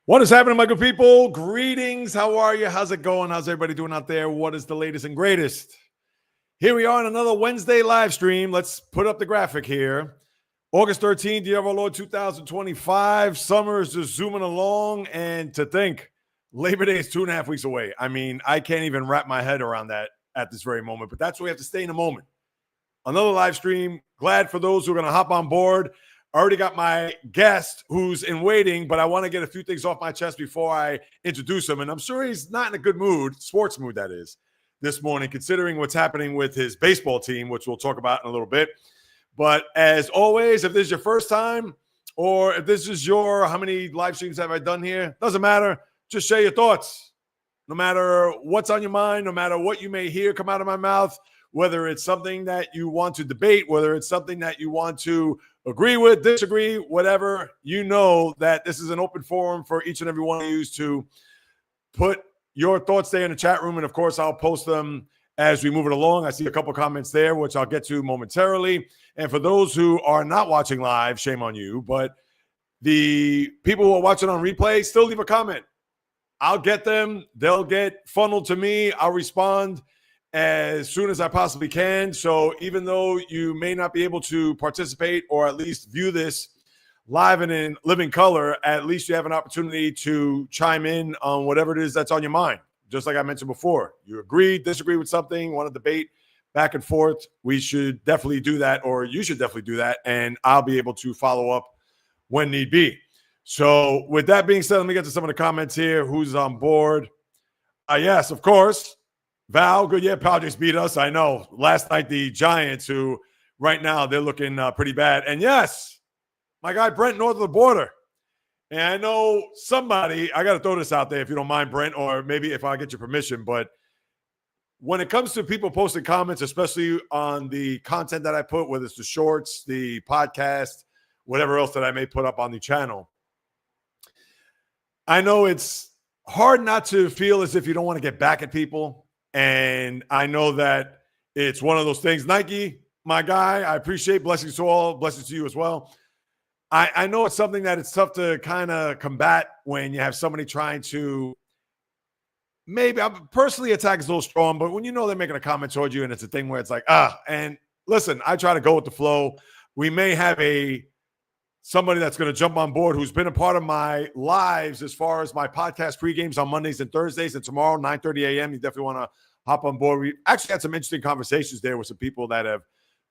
What is happening, my good people? Greetings. How are you? How's it going? How's everybody doing out there? What is the latest and greatest? Here we are on another Wednesday live stream. Let's put up the graphic here. August 13th, year of our Lord 2025. Summer is just zooming along. And to think, Labor Day is 2.5 weeks away. I mean, I can't even wrap my head around that at this very moment. But that's where we have to stay in the moment. Another live stream. Glad for those who are going to hop on board. I already got my guest who's in waiting, but I want to get a few things off my chest before I introduce him. And I'm sure he's not in a good mood, sports mood that is, this morning, considering what's happening with his baseball team, which we'll talk about in a little bit. But as always, if this is your first time or if this is your, how many live streams have I done here? Doesn't matter. Just share your thoughts. No matter what's on your mind, no matter what you may hear come out of my mouth, whether it's something that you want to debate, whether it's something that you want to agree with, disagree, whatever, you know that this is an open forum for each and every one of you to put your thoughts there in the chat room. And of course, I'll post them as we move it along. I see a couple comments there, which I'll get to momentarily. And for those who are not watching live, shame on you. But the people who are watching on replay, still leave a comment. I'll get them. They'll get funneled to me. I'll respond as soon as I possibly can. So even though you may not be able to participate or at least view this live and in living color, at least you have an opportunity to chime in on whatever it is that's on your mind. Just like I mentioned before, you agree, disagree with something, want to debate back and forth, we should definitely do that, or you should definitely do that, and I'll be able to follow up when need be. So with that being said, let me get to some of the comments here. Who's on board? Yes, of course. Val, good. Yeah, Padres beat us. I know. Last night, the Giants, who right now they're looking pretty bad. And yes, my guy Brent, north of the border. And I know somebody, I got to throw this out there if you don't mind, Brent, or maybe if I get your permission. But when it comes to people posting comments, especially on the content that I put, whether it's the shorts, the podcast, whatever else that I may put up on the channel, I know it's hard not to feel as if you don't want to get back at people. And I know that it's one of those things. Nike, my guy, I appreciate. Blessings to all. Blessings to you as well. I know it's something that it's tough to kind of combat when you have somebody trying to maybe personally attack is a little strong, but when you know they're making a comment towards you and it's a thing where it's like, and listen, I try to go with the flow. We may have somebody that's going to jump on board who's been a part of my lives as far as my podcast pre-games on Mondays and Thursdays, and tomorrow, 9:30 a.m., you definitely want to hop on board. We actually had some interesting conversations there with some people that have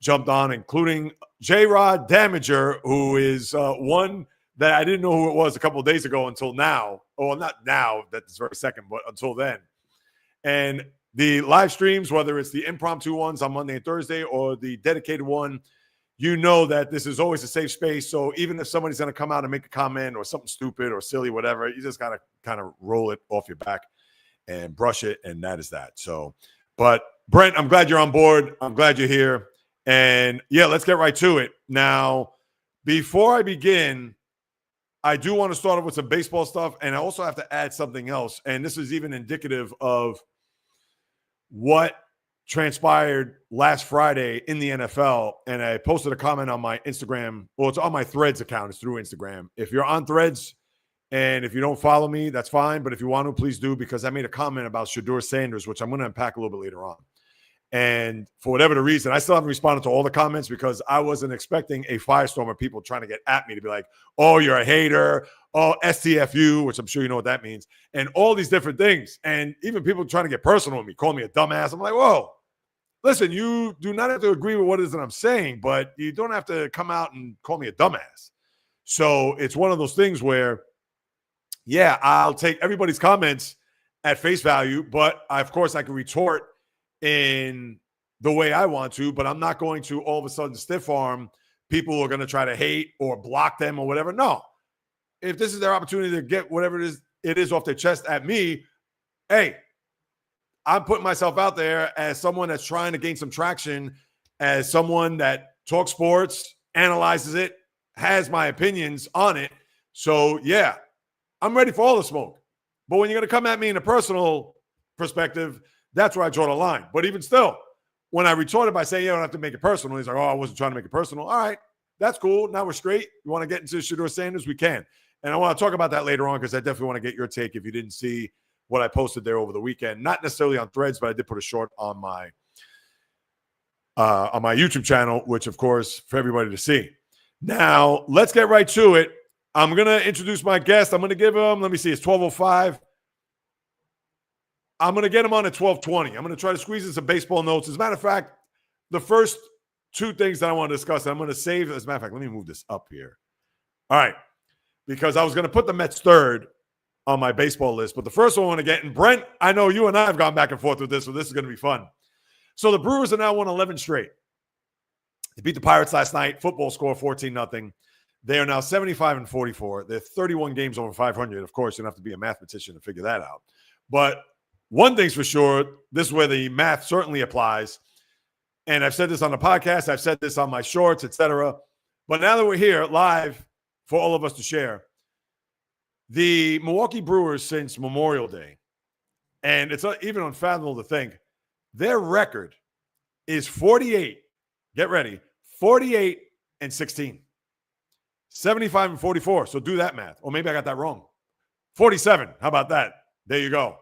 jumped on, including J-Rod Damager, who is one that I didn't know who it was a couple of days ago until now. Oh, not now, that's very second, but until then. And the live streams, whether it's the impromptu ones on Monday and Thursday or the dedicated one, you know that this is always a safe space. So even if somebody's going to come out and make a comment or something stupid or silly, whatever, you just got to kind of roll it off your back and brush it. And that is that. So, but Brent, I'm glad you're on board. I'm glad you're here. And yeah, let's get right to it. Now, before I begin, I do want to start off with some baseball stuff. And I also have to add something else. And this is even indicative of what transpired last Friday in the NFL, and I posted a comment on my Instagram. Well, it's on my Threads account. It's through Instagram. If you're on Threads and if you don't follow me, that's fine. But if you want to, please do, because I made a comment about Shedeur Sanders, which I'm going to unpack a little bit later on. And for whatever the reason, I still haven't responded to all the comments because I wasn't expecting a firestorm of people trying to get at me to be like, oh, you're a hater. Oh, STFU, which I'm sure you know what that means. And all these different things. And even people trying to get personal with me, calling me a dumbass. I'm like, whoa. Listen, you do not have to agree with what it is that I'm saying, but you don't have to come out and call me a dumbass. So it's one of those things where, yeah, I'll take everybody's comments at face value, but of course I can retort in the way I want to, but I'm not going to all of a sudden stiff arm people who are going to try to hate or block them or whatever. No. If this is their opportunity to get whatever it is off their chest at me, hey, I'm putting myself out there as someone that's trying to gain some traction, as someone that talks sports, analyzes it, has my opinions on it. So, yeah, I'm ready for all the smoke. But when you're going to come at me in a personal perspective, that's where I draw the line. But even still, when I retorted by saying, you don't have to make it personal, he's like, oh, I wasn't trying to make it personal. All right, that's cool. Now we're straight. You want to get into Shedeur Sanders? We can. And I want to talk about that later on because I definitely want to get your take if you didn't see what I posted there over the weekend. Not necessarily on Threads, but I did put a short on my YouTube channel, which, of course, for everybody to see. Now, let's get right to it. I'm going to introduce my guest. I'm going to give him, let me see, it's 12:05. I'm going to get him on at 12:20. I'm going to try to squeeze in some baseball notes. As a matter of fact, the first two things that I want to discuss, I'm going to save. As a matter of fact, let me move this up here. All right. Because I was going to put the Mets third on my baseball list. But the first one I want to get, and Brent, I know you and I have gone back and forth with this, so this is going to be fun. So the Brewers are now won 11 straight. They beat the Pirates last night. Football score 14-0. They are now 75-44. They're 31 games over 500. Of course, you don't have to be a mathematician to figure that out. But one thing's for sure, this is where the math certainly applies. And I've said this on the podcast. I've said this on my shorts, etc. But now that we're here live for all of us to share, the Milwaukee Brewers since Memorial Day, and it's even unfathomable to think, their record is 48. Get ready. 48-16. 75-44. So do that math. Or maybe I got that wrong. 47. How about that? There you go.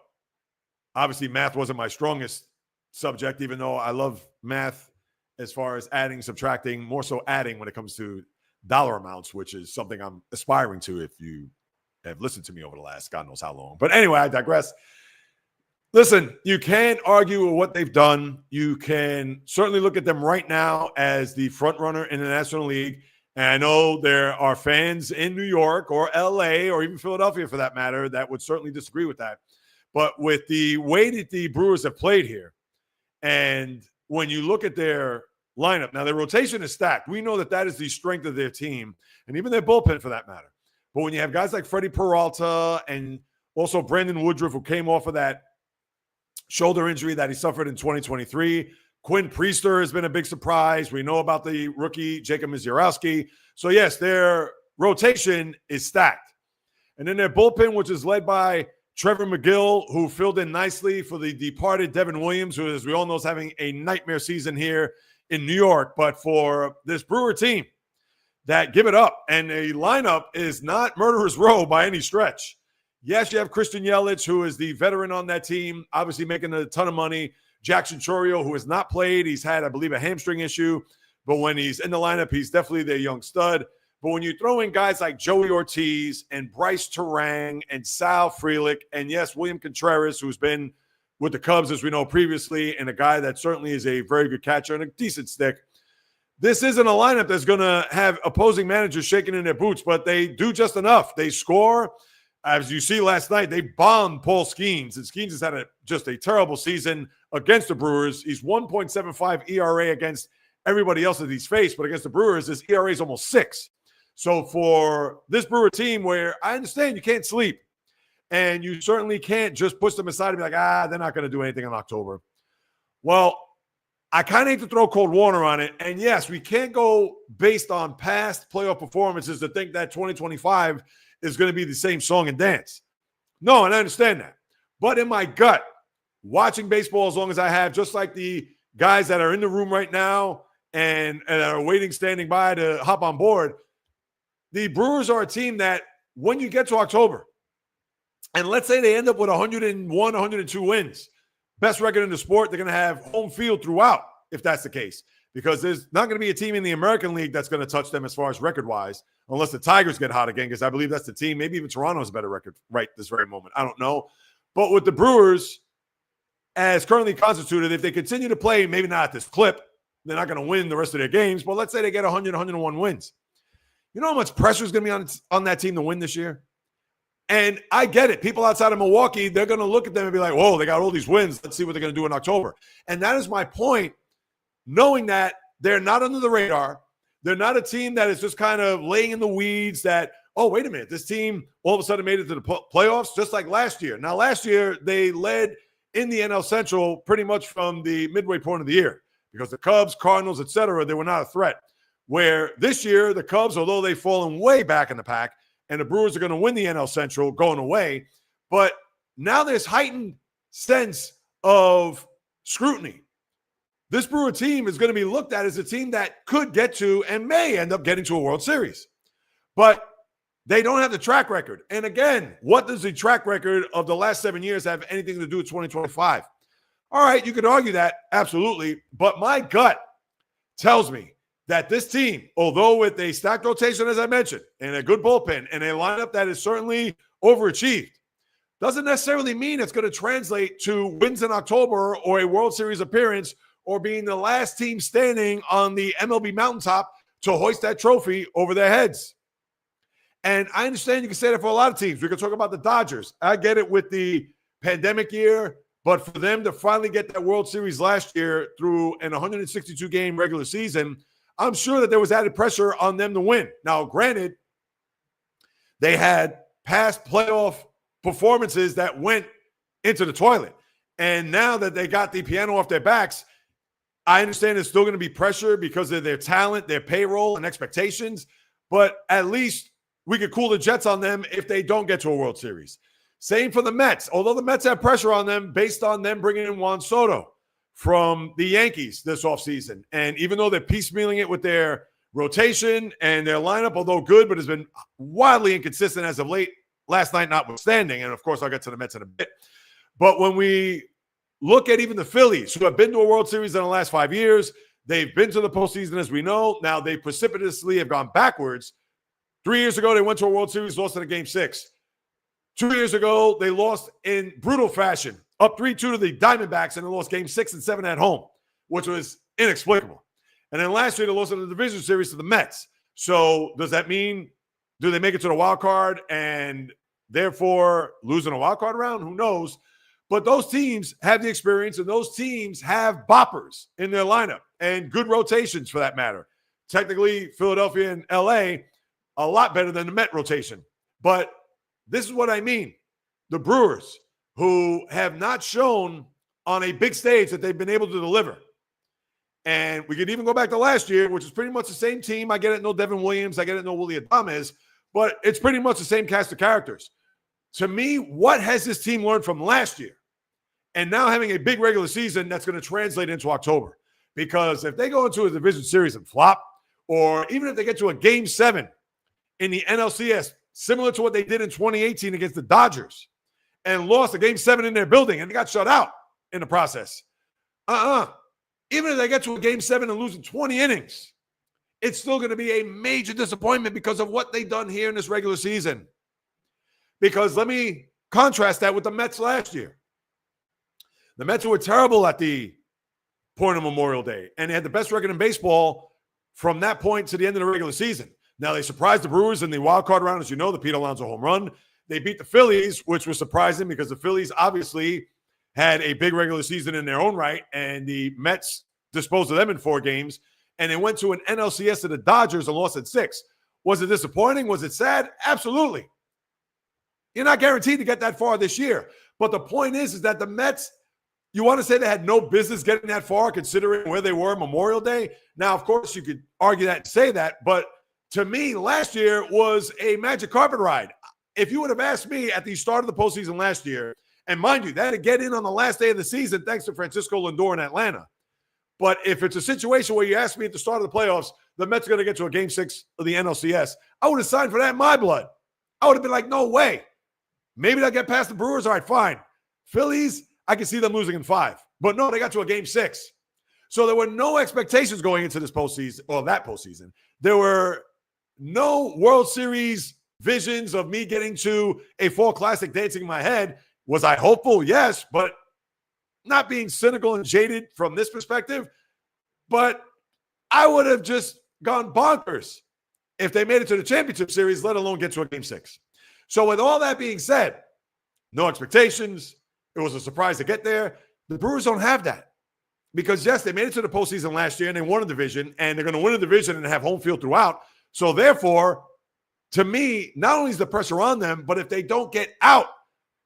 Obviously, math wasn't my strongest subject, even though I love math as far as adding, subtracting, more so adding when it comes to dollar amounts, which is something I'm aspiring to if you have listened to me over the last God knows how long. But anyway, I digress. Listen, you can't argue with what they've done. You can certainly look at them right now as the front runner in the National League. And I know there are fans in New York or LA or even Philadelphia, for that matter, that would certainly disagree with that. But with the way that the Brewers have played here, and when you look at their lineup, now their rotation is stacked. We know that that is the strength of their team, and even their bullpen for that matter. But when you have guys like Freddie Peralta and also Brandon Woodruff, who came off of that shoulder injury that he suffered in 2023. Quinn Priester has been a big surprise. We know about the rookie, Jacob Misiorowski. So, yes, their rotation is stacked. And then their bullpen, which is led by Trevor McGill, who filled in nicely for the departed Devin Williams, who, as we all know, is having a nightmare season here in New York. But for this Brewer team that give it up, and the lineup is not murderer's row by any stretch. Yes, you have Christian Yelich, who is the veteran on that team, obviously making a ton of money. Jackson Chourio, who has not played. He's had, I believe, a hamstring issue. But when he's in the lineup, he's definitely their young stud. But when you throw in guys like Joey Ortiz and Bryce Terang and Sal Frelick, and yes, William Contreras, who's been with the Cubs, as we know previously, and a guy that certainly is a very good catcher and a decent stick, this isn't a lineup that's going to have opposing managers shaking in their boots, but they do just enough. They score. As you see last night, they bombed Paul Skeens, and Skeens has had just a terrible season against the Brewers. He's 1.75 ERA against everybody else that he's faced, but against the Brewers, his ERA is almost 6. So for this Brewer team, where I understand you can't sleep, and you certainly can't just push them aside and be like, they're not going to do anything in October. Well, I kind of hate to throw cold water on it. And yes, we can't go based on past playoff performances to think that 2025 is going to be the same song and dance. No, and I understand that. But in my gut, watching baseball as long as I have, just like the guys that are in the room right now and are waiting, standing by to hop on board, the Brewers are a team that when you get to October, and let's say they end up with 101, 102 wins, best record in the sport, they're going to have home field throughout, if that's the case. Because there's not going to be a team in the American League that's going to touch them as far as record-wise, unless the Tigers get hot again, because I believe that's the team. Maybe even Toronto has a better record right this very moment. I don't know. But with the Brewers, as currently constituted, if they continue to play, maybe not at this clip, they're not going to win the rest of their games. But let's say they get 100, 101 wins. You know how much pressure is going to be on that team to win this year? And I get it. People outside of Milwaukee, they're going to look at them and be like, whoa, they got all these wins. Let's see what they're going to do in October. And that is my point. Knowing that they're not under the radar, they're not a team that is just kind of laying in the weeds that, oh, wait a minute, this team all of a sudden made it to the playoffs just like last year. Now, last year, they led in the NL Central pretty much from the midway point of the year because the Cubs, Cardinals, et cetera, they were not a threat. Where this year, the Cubs, although they've fallen way back in the pack, and the Brewers are going to win the NL Central going away, but now there's heightened sense of scrutiny. This Brewer team is going to be looked at as a team that could get to and may end up getting to a World Series. But They don't have the track record. And again, what does the track record of the last 7 years have anything to do with 2025? All right, you could argue that, absolutely. But my gut tells me that this team, although with a stacked rotation, as I mentioned, and a good bullpen, and a lineup that is certainly overachieved, doesn't necessarily mean it's going to translate to wins in October or a World Series appearance or being the last team standing on the MLB mountaintop to hoist that trophy over their heads. And I understand you can say that for a lot of teams. We can talk about the Dodgers. I get it with the pandemic year, but for them to finally get that World Series last year through an 162-game regular season, I'm sure that there was added pressure on them to win. Now, granted, they had past playoff performances that went into the toilet. And now that they got the piano off their backs, I understand there's still going to be pressure because of their talent, their payroll, and expectations. But at least we could cool the jets on them if they don't get to a World Series. Same for the Mets. Although the Mets have pressure on them based on them bringing in Juan Soto from the Yankees this offseason. And even though they're piecemealing it with their rotation and their lineup, although good, but has been wildly inconsistent as of late, last night notwithstanding. And, of course, I'll get to the Mets in a bit. But when we look at even the Phillies, who have been to a World Series in the last 5 years, they've been to the postseason, as we know. Now, they precipitously have gone backwards. 3 years ago, they went to a World Series, lost in a Game 6. 2 years ago, they lost in brutal fashion, up 3-2 to the Diamondbacks, and they lost Game 6 and 7 at home, which was inexplicable. And then last year, they lost in the division series to the Mets. So does that mean, do they make it to the wild card and therefore lose in a wild card round? Who knows? But those teams have the experience, and those teams have boppers in their lineup and good rotations for that matter. Technically, Philadelphia and LA, a lot better than the Met rotation. But this is what I mean. The Brewers, who have not shown on a big stage that they've been able to deliver. And we could even go back to last year, which is pretty much the same team. I get it, no Devin Williams. I get it, no Willie Adames. But it's pretty much the same cast of characters. To me, what has this team learned from last year? And now having a big regular season that's going to translate into October. Because if they go into a division series and flop, or even if they get to a Game 7 in the NLCS, similar to what they did in 2018 against the Dodgers, and lost a Game 7 in their building, and they got shut out in the process. Even if they get to a Game 7 and lose in 20 innings, it's still going to be a major disappointment because of what they've done here in this regular season. Because let me contrast that with the Mets last year. The Mets were terrible at the point of Memorial Day, and they had the best record in baseball from that point to the end of the regular season. Now, they surprised the Brewers in the wild card round, as you know, the Pete Alonso home run. They beat the Phillies, which was surprising because the Phillies obviously had a big regular season in their own right, and the Mets disposed of them in 4 games. And they went to an NLCS to the Dodgers and lost at 6. Was it disappointing? Was it sad? Absolutely. You're not guaranteed to get that far this year. But the point is that the Mets, you want to say they had no business getting that far considering where they were Memorial Day? Now, of course, you could argue that and say that, but to me, last year was a magic carpet ride. If you would have asked me at the start of the postseason last year, and mind you, they had to get in on the last day of the season thanks to Francisco Lindor in Atlanta. But if it's a situation where you ask me at the start of the playoffs, the Mets are going to get to a Game 6 of the NLCS, I would have signed for that in my blood. I would have been like, no way. Maybe they'll get past the Brewers. All right, fine. Phillies, I can see them losing in 5. But no, they got to a Game 6. So there were no expectations going into this postseason, or that postseason. There were no World Series visions of me getting to a fall classic dancing in my head. Was I hopeful? Yes, but not being cynical and jaded from this perspective. But I would have just gone bonkers if they made it to the championship series, let alone get to a Game 6. So with all that being said, no expectations. It was a surprise to get there. The Brewers don't have that. Because, yes, they made it to the postseason last year and they won a division, and they're going to win a division and have home field throughout. So, therefore, to me, not only is the pressure on them, but if they don't get out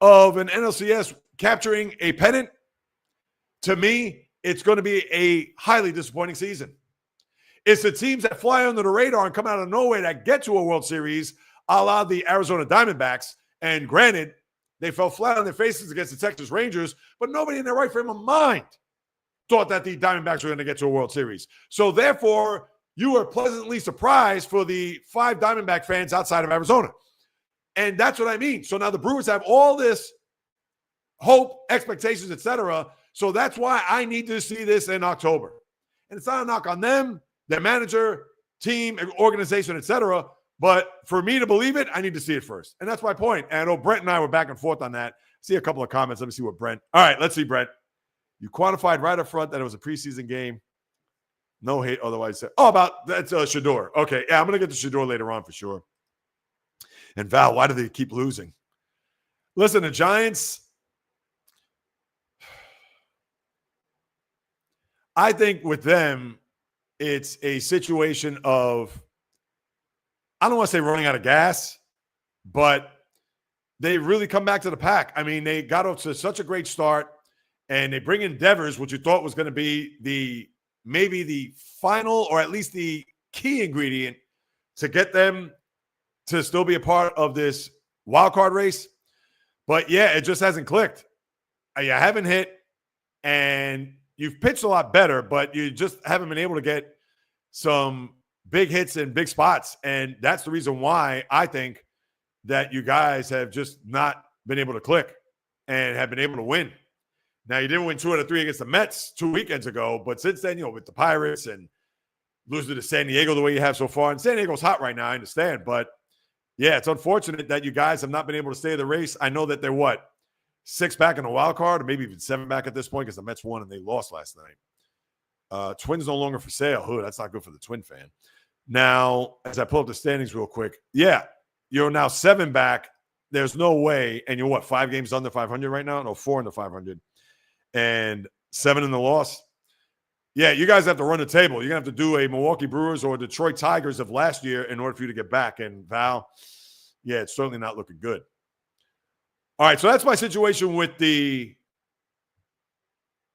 of an NLCS capturing a pennant, to me, it's going to be a highly disappointing season. It's the teams that fly under the radar and come out of nowhere that get to a World Series, a la the Arizona Diamondbacks. And granted, they fell flat on their faces against the Texas Rangers, but nobody in their right frame of mind thought that the Diamondbacks were going to get to a World Series. So, therefore, you were pleasantly surprised for the 5 Diamondback fans outside of Arizona. And that's what I mean. So now the Brewers have all this hope, expectations, etc. So that's why I need to see this in October. And it's not a knock on them, their manager, team, organization, etc. But for me to believe it, I need to see it first. And that's my point. And I know Brent and I were back and forth on that. See a couple of comments. Let me see what Brent. All right, let's see, Brent. You quantified right up front that it was a preseason game. No hate otherwise. About that's Shador. Okay, yeah, I'm going to get to Shador later on for sure. And Val, why do they keep losing? Listen, the Giants, I think with them, it's a situation of, I don't want to say running out of gas, but they really come back to the pack. I mean, they got off to such a great start, and they bring in Devers, which you thought was going to be maybe the final or at least the key ingredient to get them to still be a part of this wild card race. But yeah, it just hasn't clicked. You haven't hit, and you've pitched a lot better, but you just haven't been able to get some big hits in big spots. And that's the reason why I think that you guys have just not been able to click and have been able to win. Now, you didn't win 2 out of 3 against the Mets 2 weekends ago, but since then, with the Pirates and losing to San Diego the way you have so far, and San Diego's hot right now, I understand, but yeah, it's unfortunate that you guys have not been able to stay in the race. I know that they're 6 back in the wild card, or maybe even 7 back at this point because the Mets won and they lost last night. Twins no longer for sale. Ooh, that's not good for the Twin fan. Now, as I pull up the standings real quick, yeah, you're now 7 back. There's no way, and you're 5 games under 500 right now? No, 4 under 500. And 7 in the loss. Yeah, you guys have to run the table. You're going to have to do a Milwaukee Brewers or Detroit Tigers of last year in order for you to get back. And Val, yeah, it's certainly not looking good. All right, so that's my situation with the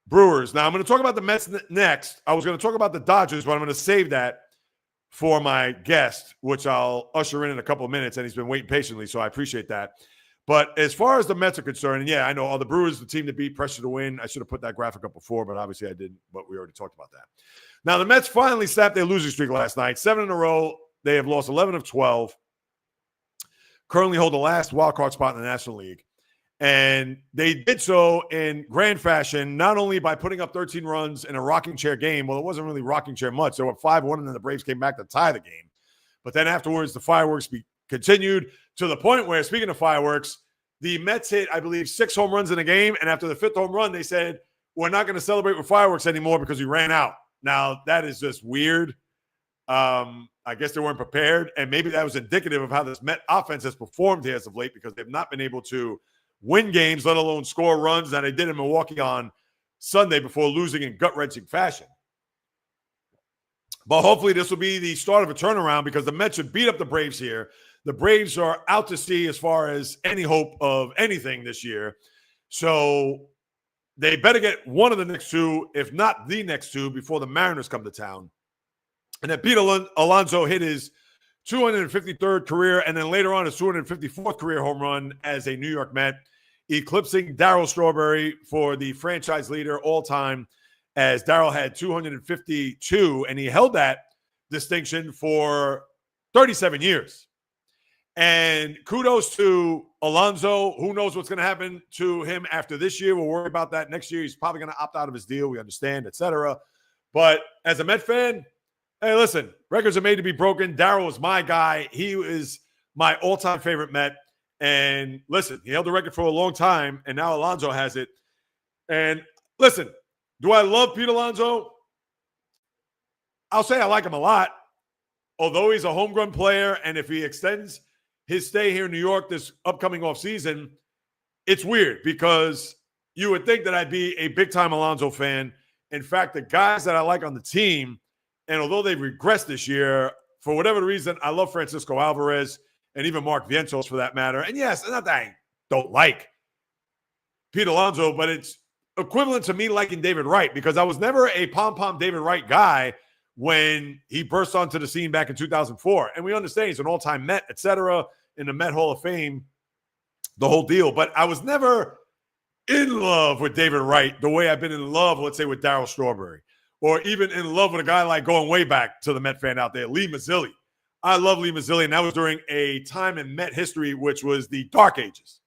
Brewers. Now, I'm going to talk about the Mets next. I was going to talk about the Dodgers, but I'm going to save that for my guest, which I'll usher in a couple of minutes, and he's been waiting patiently, so I appreciate that. But as far as the Mets are concerned, and yeah, I know all the Brewers, the team to beat, pressure to win. I should have put that graphic up before, but obviously I didn't, but we already talked about that. Now, the Mets finally snapped their losing streak last night. 7 in a row. They have lost 11 of 12. Currently hold the last wild card spot in the National League. And they did so in grand fashion, not only by putting up 13 runs in a rocking chair game. Well, it wasn't really rocking chair much. They were 5-1, and then the Braves came back to tie the game. But then afterwards, the fireworks continued to the point where, speaking of fireworks, the Mets hit, I believe, 6 home runs in a game. And after the 5th home run, they said, we're not going to celebrate with fireworks anymore because we ran out. Now, that is just weird. I guess they weren't prepared. And maybe that was indicative of how this Met offense has performed here as of late, because they've not been able to win games, let alone score runs, that they did in Milwaukee on Sunday before losing in gut-wrenching fashion. But hopefully this will be the start of a turnaround, because the Mets should beat up the Braves here. The Braves are out to sea as far as any hope of anything this year. So they better get one of the next 2, if not the next 2, before the Mariners come to town. And then Pete Alonso hit his 253rd career, and then later on his 254th career home run as a New York Met, eclipsing Darryl Strawberry for the franchise leader all time, as Darryl had 252, and he held that distinction for 37 years. And kudos to Alonso. Who knows what's going to happen to him after this year? We'll worry about that next year. He's probably going to opt out of his deal. We understand, etc. But as a Met fan, hey, listen, records are made to be broken. Darryl is my guy. He is my all-time favorite Met. And listen, he held the record for a long time, and now Alonso has it. And listen, do I love Pete Alonso? I'll say I like him a lot, although he's a homegrown player, and if he extends his stay here in New York this upcoming offseason, it's weird, because you would think that I'd be a big-time Alonso fan. In fact, the guys that I like on the team, and although they've regressed this year, for whatever reason, I love Francisco Alvarez and even Mark Vientos for that matter. And yes, not that I don't like Pete Alonso, but it's equivalent to me liking David Wright, because I was never a pom-pom David Wright guy when he burst onto the scene back in 2004. And we understand he's an all-time Met, etc., in the Met Hall of Fame, the whole deal. But I was never in love with David Wright the way I've been in love, let's say, with Darryl Strawberry, or even in love with a guy like, going way back to the Met fan out there, Lee Mazzilli. I love Lee Mazzillion. That was during a time in Met history, which was the Dark Ages.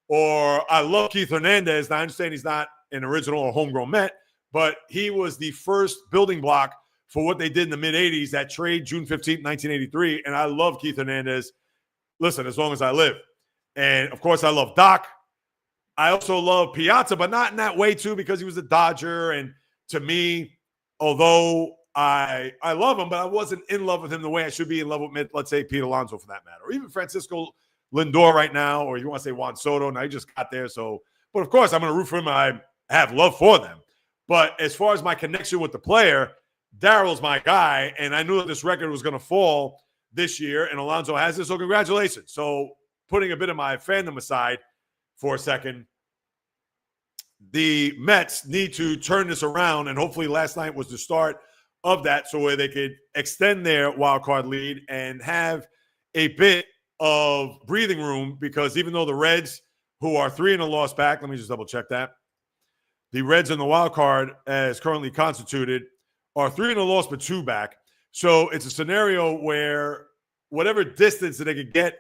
Or I love Keith Hernandez. Now, I understand he's not an original or homegrown Met, but he was the first building block for what they did in the mid-'80s, that trade June 15th, 1983. And I love Keith Hernandez. Listen, as long as I live. And, of course, I love Doc. I also love Piazza, but not in that way, too, because he was a Dodger. And to me, although I love him, but I wasn't in love with him the way I should be in love with, let's say, Pete Alonso for that matter, or even Francisco Lindor right now, or you want to say Juan Soto. Now he just got there. So, but of course, I'm going to root for him. I have love for them. But as far as my connection with the player, Daryl's my guy, and I knew that this record was going to fall this year, and Alonso has it. So congratulations. So putting a bit of my fandom aside for a second, the Mets need to turn this around, and hopefully last night was the start of that, so where they could extend their wild card lead and have a bit of breathing room, because even though the Reds, who are 3-0 back, let me just double check that. The Reds in the wild card, as currently constituted, are 3-0 but 2 back. So it's a scenario where whatever distance that they could get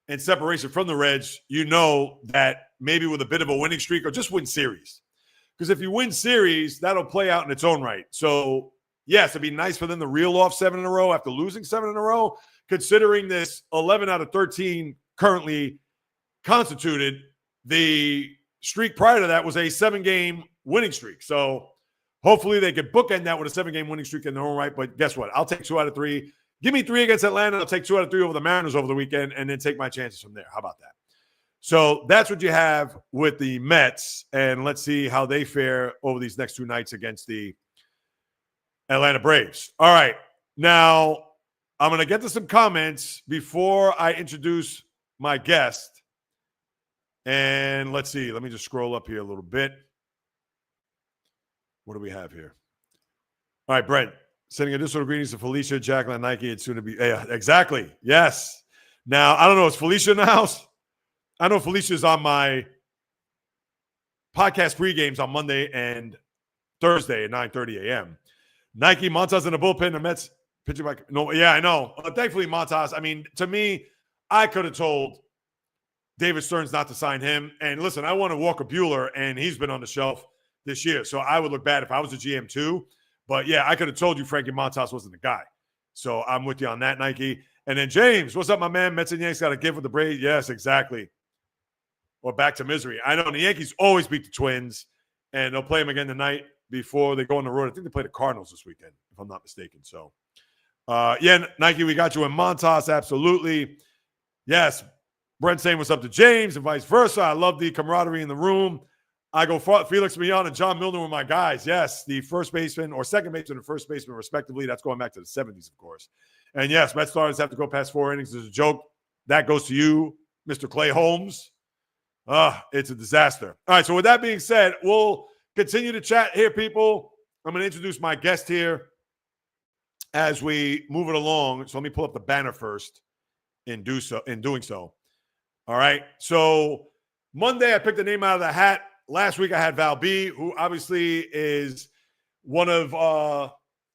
in separation from the Reds, you know that maybe with a bit of a winning streak or just win series. Because if you win series, that'll play out in its own right. So, yes, it'd be nice for them to reel off 7 in a row after losing 7 in a row, considering this 11 out of 13 currently constituted. The streak prior to that was a 7-game winning streak. So hopefully they could bookend that with a 7-game winning streak in their own right. But guess what? I'll take 2 out of 3. Give me 3 against Atlanta. I'll take 2 out of 3 over the Mariners over the weekend and then take my chances from there. How about that? So that's what you have with the Mets. And let's see how they fare over these next 2 nights against the Atlanta Braves. All right. Now, I'm going to get to some comments before I introduce my guest. And let's see. Let me just scroll up here a little bit. What do we have here? All right, Brent. Sending additional greetings to Felicia, Jacqueline, Nike, and soon to be. Yeah, exactly. Yes. Now, I don't know. Is Felicia in the house? I know Felicia's on my podcast pre-games on Monday and Thursday at 9:30 a.m. Nike, Montas in the bullpen. The Mets pitching back. No, yeah, I know. Thankfully, Montas. I mean, to me, I could have told David Stearns not to sign him. And listen, I wanted Walker Buehler, and he's been on the shelf this year. So I would look bad if I was a GM too. But, yeah, I could have told you Frankie Montas wasn't the guy. So I'm with you on that, Nike. And then James, what's up, my man? Mets and Yankees got to give with the Braves. Yes, exactly. Or back to misery. I know the Yankees always beat the Twins, and they'll play them again tonight before they go on the road. I think they play the Cardinals this weekend, if I'm not mistaken. So, yeah, Nike, we got you in Montas, absolutely. Yes, Brent saying what's up to James and vice versa. I love the camaraderie in the room. I go Felix Millan and John Milner were my guys. Yes, the first baseman or second baseman and first baseman, respectively. That's going back to the 70s, of course. And, yes, Mets starters have to go past 4 innings. There's a joke. That goes to you, Mr. Clay Holmes. It's a disaster. All right, so with that being said, we'll continue to chat here, people. I'm going to introduce my guest here as we move it along. So let me pull up the banner first in doing so. All right, so Monday I picked a name out of the hat. Last week I had Val B, who obviously is one of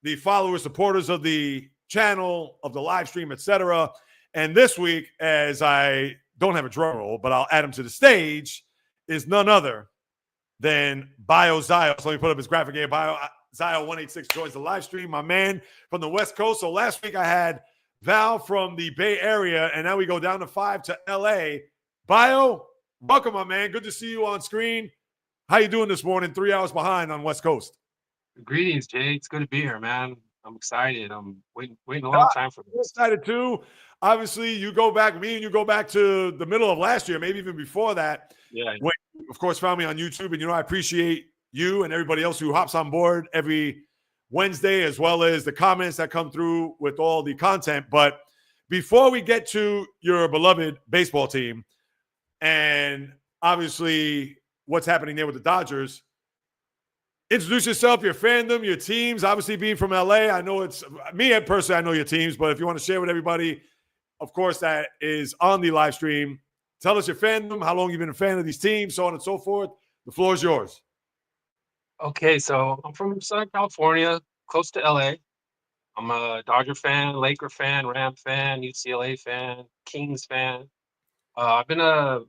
the followers, supporters of the channel, of the live stream, etc. And this week, as I don't have a drum roll, but I'll add him to the stage, is none other than Bio Zio. So let me put up his graphic here. Bio Zio 186 joins the live stream, my man from the West Coast. So last week I had Val from the Bay Area, and now we go down to 5 to LA. Bio, welcome, my man. Good to see you on screen. How you doing this morning? 3 hours behind on West Coast. Greetings, Jay. It's good to be here, man. I'm excited. I'm waiting a long time for this. I'm excited too. Obviously, you go back to the middle of last year, maybe even before that. Yeah. When you, of course, found me on YouTube. And, I appreciate you and everybody else who hops on board every Wednesday, as well as the comments that come through with all the content. But before we get to your beloved baseball team and obviously what's happening there with the Dodgers, introduce yourself, your fandom, your teams. Obviously, being from LA, I know it's me personally, I know your teams, but if you want to share with everybody, of course, that is on the live stream. Tell us your fandom, how long you've been a fan of these teams, so on and so forth. The floor is yours. Okay, so I'm from Southern California, close to LA. I'm a Dodger fan, Laker fan, Ram fan, UCLA fan, Kings fan. I've been a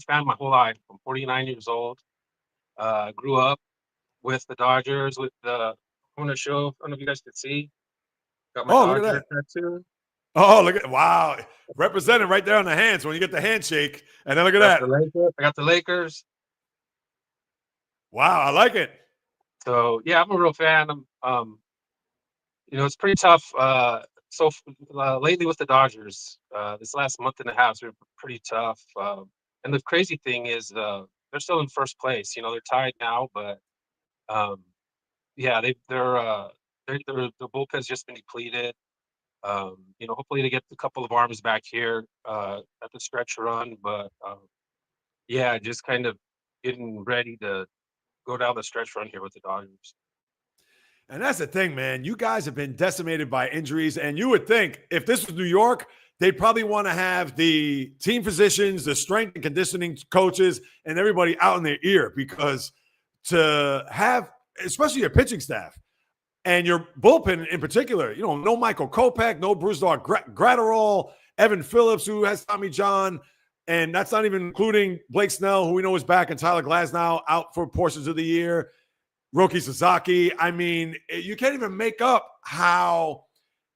fan my whole life. I'm 49 years old. Grew up with the Dodgers. With the I want to show. I don't know if you guys can see. Got my Oh, look at Dodger that. tattoo. Oh, look at wow. Represented right there on the hands when you get the handshake. And then look at that. I got the Lakers. Wow, I like it. So yeah, I'm a real fan. It's pretty tough. Lately with the Dodgers, this last month and a half has been pretty tough. And the crazy thing is, they're still in first place. They're tied now, but um, yeah, their bullpen's just been depleted. Hopefully they get a couple of arms back here at the stretch run, but yeah, just kind of getting ready to go down the stretch run here with the Dodgers. And that's the thing, man. You guys have been decimated by injuries. And you would think if this was New York, they'd probably want to have the team physicians, the strength and conditioning coaches, and everybody out in their ear because to have, especially your pitching staff and your bullpen in particular, no Michael Kopech, no Bruce Dog Gratterall, Evan Phillips, who has Tommy John. And that's not even including Blake Snell, who we know is back, and Tyler Glasnow out for portions of the year. Roki Sasaki. I mean, you can't even make up how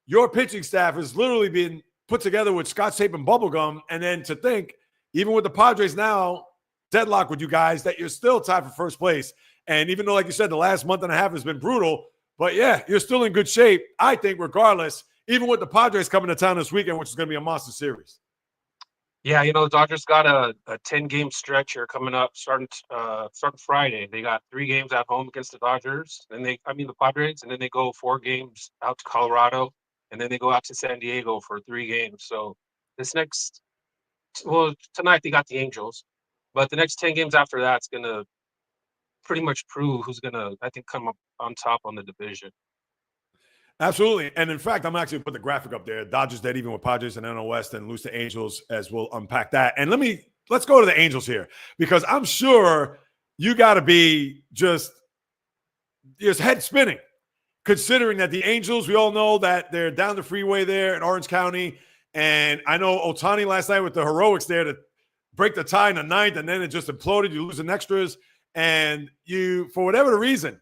your pitching staff has literally been put together with scotch tape and bubblegum. And then to think, even with the Padres now deadlock with you guys, that you're still tied for first place. And even though, like you said, the last month and a half has been brutal, but yeah, you're still in good shape, I think, regardless, even with the Padres coming to town this weekend, which is going to be a monster series. Yeah, the Dodgers got a 10-game stretch here coming up, starting Friday. They got 3 games at home against the Dodgers, the Padres, and then they go 4 games out to Colorado, and then they go out to San Diego for 3 games. So tonight they got the Angels, but the next 10 games after that's going to pretty much prove who's going to, I think, come up on top on the division. Absolutely. And in fact, I'm actually put the graphic up there. Dodgers dead even with Padres and NL West, and lose to Angels, as we'll unpack that. And let's go to the Angels here, because I'm sure you got to be just head spinning, considering that the Angels, we all know that they're down the freeway there in Orange County. And I know Ohtani last night with the heroics there to break the tie in the ninth, and then it just imploded. You lose in extras. And you, for whatever the reason,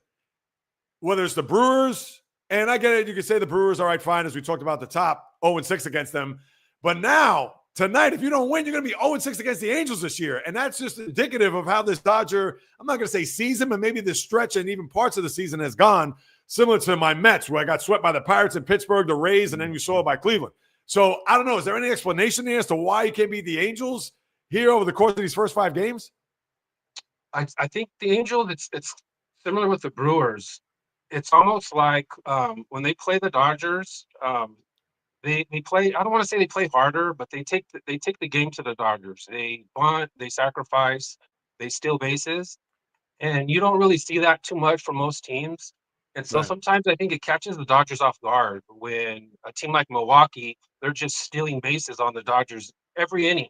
whether it's the Brewers, and I get it, you can say the Brewers, all right, fine, as we talked about the top, 0-6 against them. But now, tonight, if you don't win, you're going to be 0-6 against the Angels this year. And that's just indicative of how this Dodger, I'm not going to say season, but maybe this stretch and even parts of the season has gone, similar to my Mets, where I got swept by the Pirates in Pittsburgh, the Rays, and then you saw it by Cleveland. So I don't know. Is there any explanation there as to why you can't beat the Angels here over the course of these first 5 games? I think the Angels, it's similar with the Brewers. It's almost like when they play the Dodgers, they play. I don't want to say they play harder, but they take the game to the Dodgers. They bunt, they sacrifice, they steal bases, and you don't really see that too much from most teams. And so Right. sometimes I think it catches the Dodgers off guard when a team like Milwaukee, they're just stealing bases on the Dodgers every inning.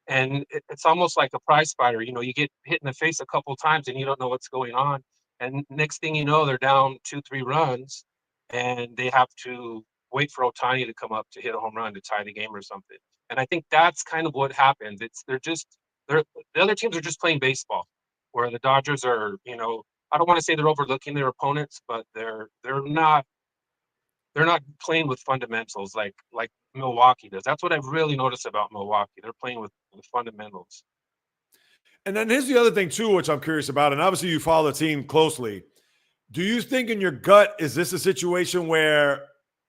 And it's almost like a prize fighter. You get hit in the face a couple times and you don't know what's going on. And next thing you know, they're down 2-3 runs, and they have to wait for Ohtani to come up to hit a home run to tie the game or something. And I think that's kind of what happens. The other teams are just playing baseball, where the Dodgers are, I don't want to say they're overlooking their opponents, but they're not playing with fundamentals like Milwaukee does. That's what I've really noticed about Milwaukee. They're playing with fundamentals. And then here's the other thing, too, which I'm curious about. And obviously, you follow the team closely. Do you think in your gut, is this a situation where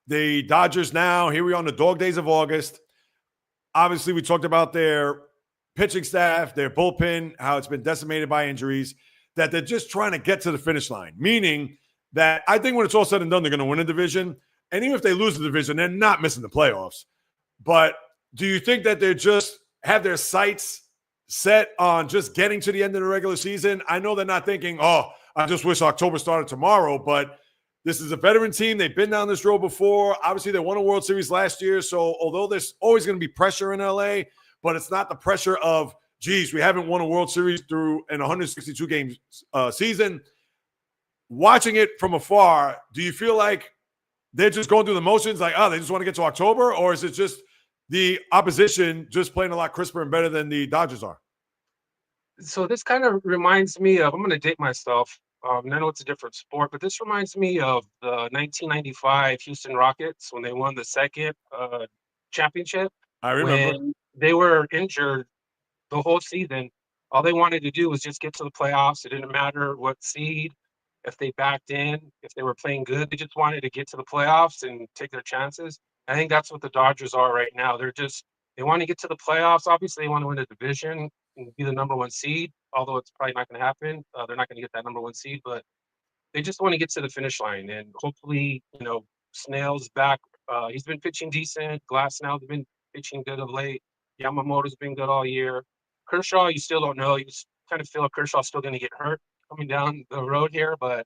the Dodgers now, here we are on the dog days of August, obviously we talked about their pitching staff, their bullpen, how it's been decimated by injuries, that they're just trying to get to the finish line, meaning that I think when it's all said and done, they're going to win a division. And even if they lose the division, they're not missing the playoffs. But do you think that they just have their sights set on just getting to the end of the regular season? I know they're not thinking, oh, I just wish October started tomorrow, but this is a veteran team. They've been down this road before. Obviously, they won a World Series last year. So although there's always going to be pressure in LA, but it's not the pressure of, geez, we haven't won a World Series through an 162-game season. Watching it from afar, do you feel like they're just going through the motions, like, oh, they just want to get to October, or is it just the opposition just playing a lot crisper and better than the Dodgers are? So this kind of reminds me of, I'm going to date myself. I know it's a different sport, but this reminds me of the 1995 Houston Rockets when they won the second championship, I remember. when they were injured the whole season. All they wanted to do was just get to the playoffs. It didn't matter what seed, if they backed in, if they were playing good. They just wanted to get to the playoffs and take their chances. I think that's what the Dodgers are right now. They want to get to the playoffs. Obviously, they want to win a division and be the number one seed, although it's probably not going to happen. They're not going to get that number one seed, but they just want to get to the finish line. And hopefully, Snell's back. He's been pitching decent. Glasnow's been pitching good of late. Yamamoto's been good all year. Kershaw, you still don't know. You just kind of feel like Kershaw's still going to get hurt coming down the road here, but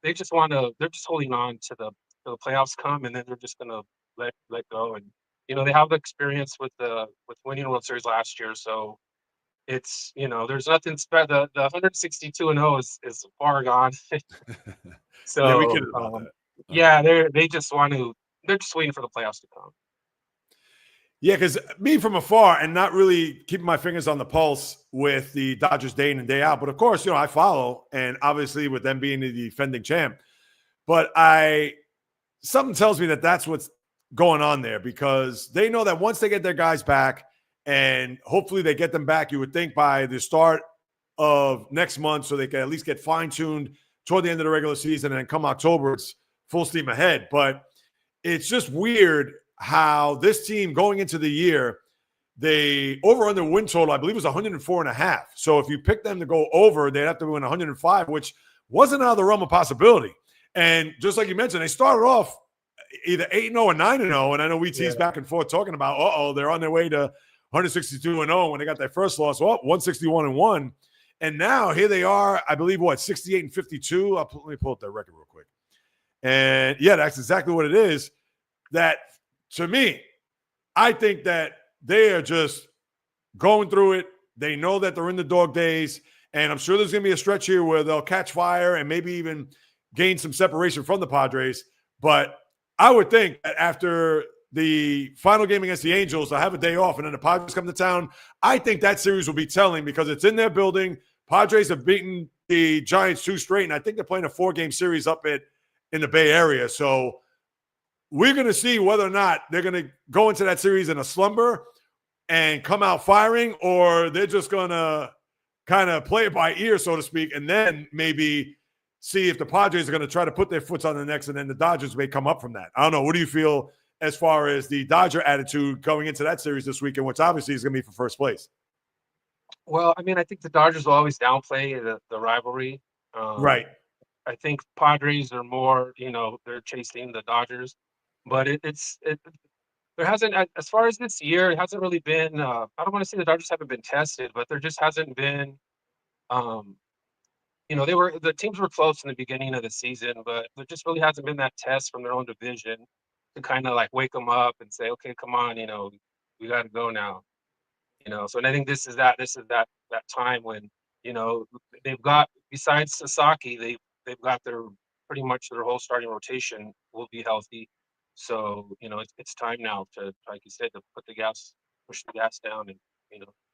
they're just holding on to the playoffs come, and then they're just going to let go. And, they have the experience with winning World Series last year. So there's nothing special. The 162-0 is far gone. Yeah, we So, kidded about that. yeah, they're just waiting for the playoffs to come. Yeah, because me from afar and not really keeping my fingers on the pulse with the Dodgers day in and day out. But of course, I follow, and obviously with them being the defending champ. But something tells me that that's what's going on there, because they know that once they get their guys back, and hopefully they get them back, you would think by the start of next month, so they can at least get fine-tuned toward the end of the regular season, and then come October, it's full steam ahead. But it's just weird how this team going into the year, they over-under win total, I believe, was 104.5. So if you pick them to go over, they'd have to win 105, which wasn't out of the realm of possibility. And just like you mentioned, they started off either 8-0 or 9-0. And I know we teased back and forth talking about, they're on their way to 162-0 when they got their first loss. 161-1. And now here they are, I believe, 68-52. Let me pull up their record real quick. And yeah, that's exactly what it is. That, to me, I think that they are just going through it. They know that they're in the dog days. And I'm sure there's going to be a stretch here where they'll catch fire and maybe even gain some separation from the Padres. But I would think that after the final game against the Angels, they'll have a day off, and then the Padres come to town. I think that series will be telling, because it's in their building. Padres have beaten the Giants 2 straight, and I think they're playing a 4-game series up in the Bay Area. So we're going to see whether or not they're going to go into that series in a slumber and come out firing, or they're just going to kind of play it by ear, so to speak, and then maybe see if the Padres are going to try to put their foots on the necks, and then the Dodgers may come up from that. I don't know. What do you feel as far as the Dodger attitude going into that series this weekend, which obviously is going to be for first place? Well, I mean, I think the Dodgers will always downplay the rivalry. Right. I think Padres are more, they're chasing the Dodgers, but there hasn't, as far as this year, it hasn't really been. I don't want to say the Dodgers haven't been tested, but there just hasn't been. The teams were close in the beginning of the season, but there just really hasn't been that test from their own division to kind of like wake them up and say, okay, come on, we got to go now. So, and I think this is that time when, they've got, besides Sasaki, they've got pretty much their whole starting rotation will be healthy. So, it's time now to, like you said, to push the gas down and,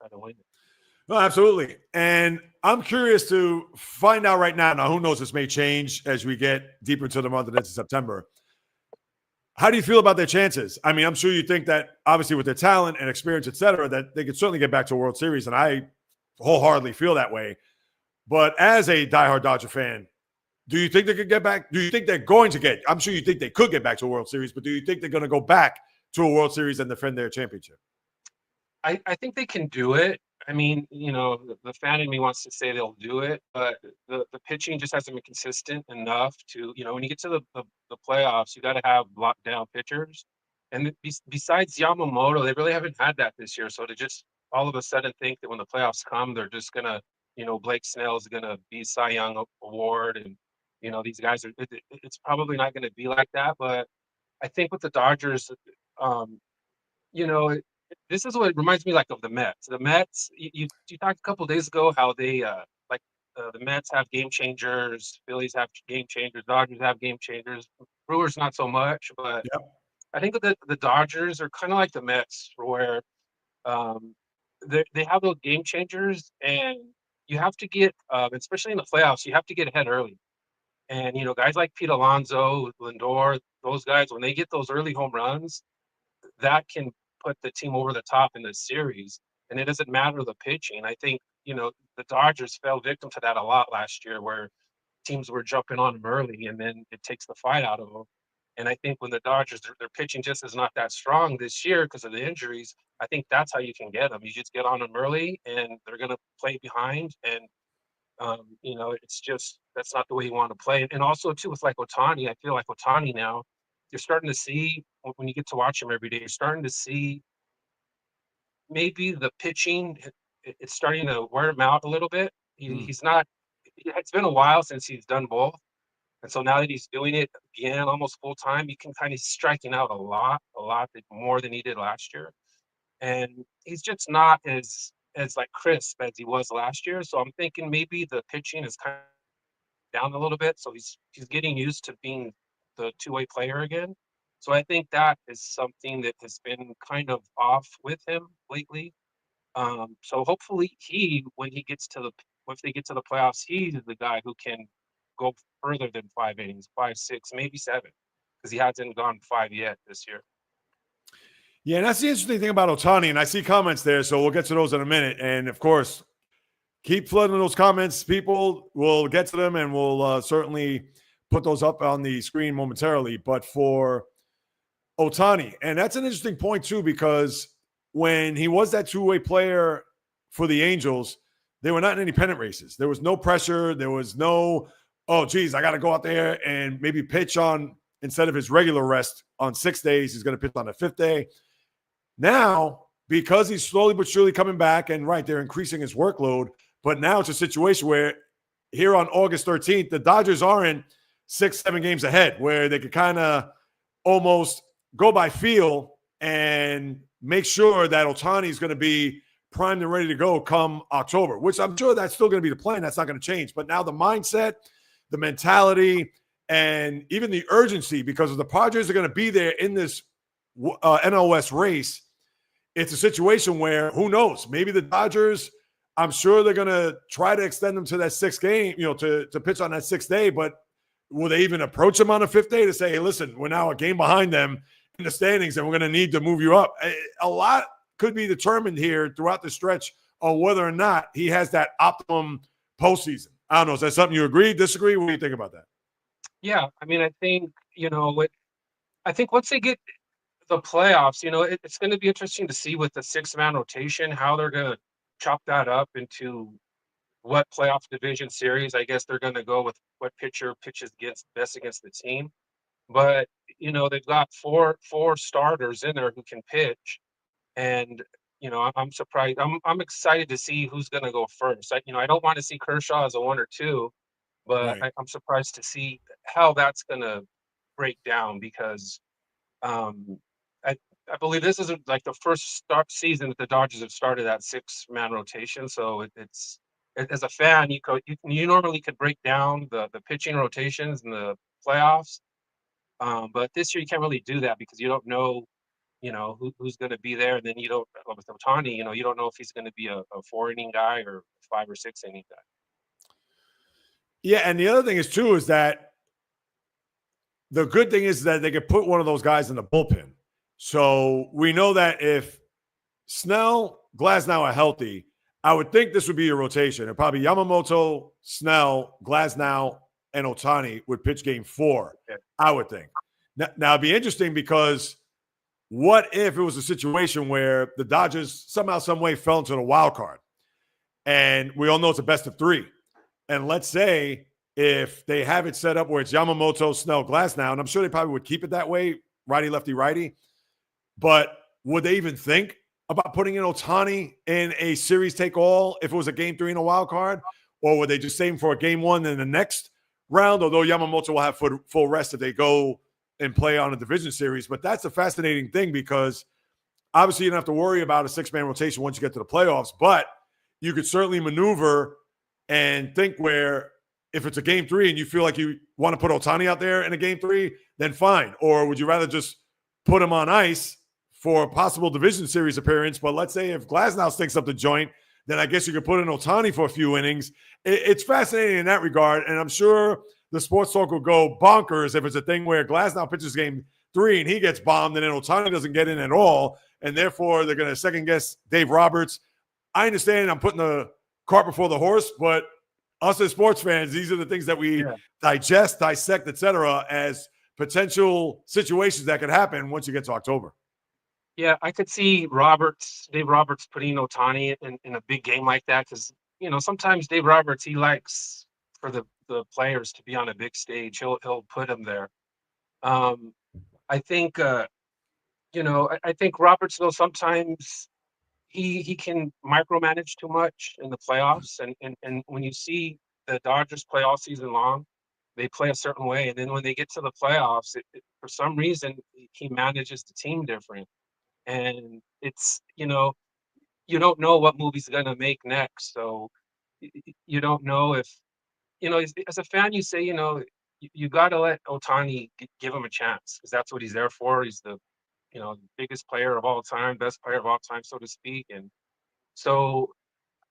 try to win it. No, absolutely. And I'm curious to find out right now. Now, who knows, this may change as we get deeper into the month of September. How do you feel about their chances? I mean, I'm sure you think that obviously with their talent and experience, et cetera, that they could certainly get back to a World Series. And I wholeheartedly feel that way. But as a diehard Dodger fan, do you think they could get back? Do you think they're going to get? I'm sure you think they could get back to a World Series, but do you think they're going to go back to a World Series and defend their championship? I think they can do it. I mean, the fan in me wants to say they'll do it, but the pitching just hasn't been consistent enough to, when you get to the playoffs, you got to have locked down pitchers. And besides Yamamoto, they really haven't had that this year. So to just all of a sudden think that when the playoffs come, they're just going to, Blake Snell is going to be Cy Young Award. And, these guys it's probably not going to be like that. But I think with the Dodgers, this is what it reminds me like of the Mets. The Mets, you talked a couple of days ago how they the Mets have game changers, Phillies have game changers, Dodgers have game changers. Brewers not so much, but Yep. I think that the Dodgers are kind of like the Mets, where um, they have those game changers, and you have to get, especially in the playoffs, you have to get ahead early. And guys like Pete Alonso, Lindor, those guys, when they get those early home runs, that can put the team over the top in the series. And it doesn't matter the pitching. I think the Dodgers fell victim to that a lot last year, where teams were jumping on them early, and then it takes the fight out of them. And I think when the Dodgers, their pitching just is not that strong this year because of the injuries. I think that's how you can get them. You just get on them early, and they're going to play behind. And it's just that's not the way you want to play. And also too with like Otani, I feel like Otani now, you're starting to see when you get to watch him every day, you're starting to see maybe the pitching, it's starting to wear him out a little bit. Mm. He's not. It's been a while since he's done both, and so now that he's doing it again, almost full time, you can kind of striking out a lot more than he did last year, and he's just not as like crisp as he was last year. So I'm thinking maybe the pitching is kind of down a little bit, so he's getting used to being the two-way player again. So I think that is something that has been kind of off with him lately. So hopefully when he gets to the if they get to the playoffs, he's the guy who can go further than 5 innings, 5, 6, maybe 7, because he hasn't gone 5 yet this year. Yeah, and that's the interesting thing about Otani, and I see comments there, so we'll get to those in a minute. And of course, keep flooding those comments, people. We'll get to them, and we'll certainly put those up on the screen momentarily. But for Otani, and that's an interesting point too, because when he was that two-way player for the Angels, they were not in any pennant races. There was no pressure. There was no, oh, geez, I got to go out there and maybe pitch on, instead of his regular rest on 6 days, he's going to pitch on the 5th day. Now, because he's slowly but surely coming back, and right, they're increasing his workload, but now it's a situation where here on August 13th, the Dodgers are in 6, 7 games ahead, where they could kind of almost go by feel and make sure that Otani is going to be primed and ready to go come October, which I'm sure that's still going to be the plan. That's not going to change. But now the mindset, the mentality, and even the urgency, because the Padres are going to be there in this NL race. It's a situation where, who knows, maybe the Dodgers, I'm sure they're going to try to extend them to that 6th game, to pitch on that 6th day. But will they even approach them on the 5th day to say, hey, listen, we're now a game behind them in the standings, and we're going to need to move you up? A lot could be determined here throughout the stretch on whether or not he has that optimum postseason. I don't know. Is that something you agree, disagree? What do you think about that? Yeah, I mean, I think I think once they get the playoffs, it's going to be interesting to see with the 6-man rotation how they're going to chop that up into what playoff division series. I guess they're going to go with what pitcher pitches best against the team. But they've got four starters in there who can pitch, and I'm surprised. I'm excited to see who's going to go first. I don't want to see Kershaw as a 1 or 2, but Right. I'm surprised to see how that's going to break down, because um, I I believe this is like the first start season that the Dodgers have started that 6-man rotation. So as a fan, you normally could break down the pitching rotations in the playoffs, but this year you can't really do that because you don't know who's going to be there, and then you don't with Otani, you don't know if he's going to be a 4-inning guy or a 5 or 6-inning guy. Yeah, and the other thing is too is that the good thing is that they could put one of those guys in the bullpen. So we know that if Snell, Glasnow are healthy, I would think this would be a rotation. And probably Yamamoto, Snell, Glasnow, and Otani would pitch game 4, I would think. Now it'd be interesting, because what if it was a situation where the Dodgers somehow, some way fell into the wild card? And we all know it's a best of 3. And let's say if they have it set up where it's Yamamoto, Snell, Glasnow, and I'm sure they probably would keep it that way, righty, lefty, righty. But would they even think about putting in Otani in a series take all if it was a game 3 in a wild card? Or would they just save him for a game 1 in the next round? Although Yamamoto will have full rest if they go and play on a division series. But that's a fascinating thing, because obviously you don't have to worry about a 6-man rotation once you get to the playoffs, but you could certainly maneuver and think where if it's a game 3 and you feel like you want to put Ohtani out there in a game 3, then fine. Or would you rather just put him on ice for a possible division series appearance? But let's say if Glasnow stinks up the joint, then I guess you could put in Ohtani for a few innings. It's fascinating in that regard, and I'm sure the sports talk will go bonkers if it's a thing where Glasnow pitches game 3 and he gets bombed, and then Ohtani doesn't get in at all, and therefore they're going to second-guess Dave Roberts. I understand I'm putting the cart before the horse, but us as sports fans, these are the things that we digest, dissect, etc., as potential situations that could happen once you get to October. Yeah, I could see Dave Roberts putting Ohtani in a big game like that because, sometimes Dave Roberts, he likes for the players to be on a big stage. He'll put them there. I think, I think Roberts, though, sometimes he can micromanage too much in the playoffs. And when you see the Dodgers play all season long, they play a certain way. And then when they get to the playoffs, for some reason, he manages the team different. And it's, you don't know what movie's going to make next. So you don't know if, as a fan, you say, you got to let Ohtani give him a chance because that's what he's there for. He's the, biggest player of all time, best player of all time, so to speak. And so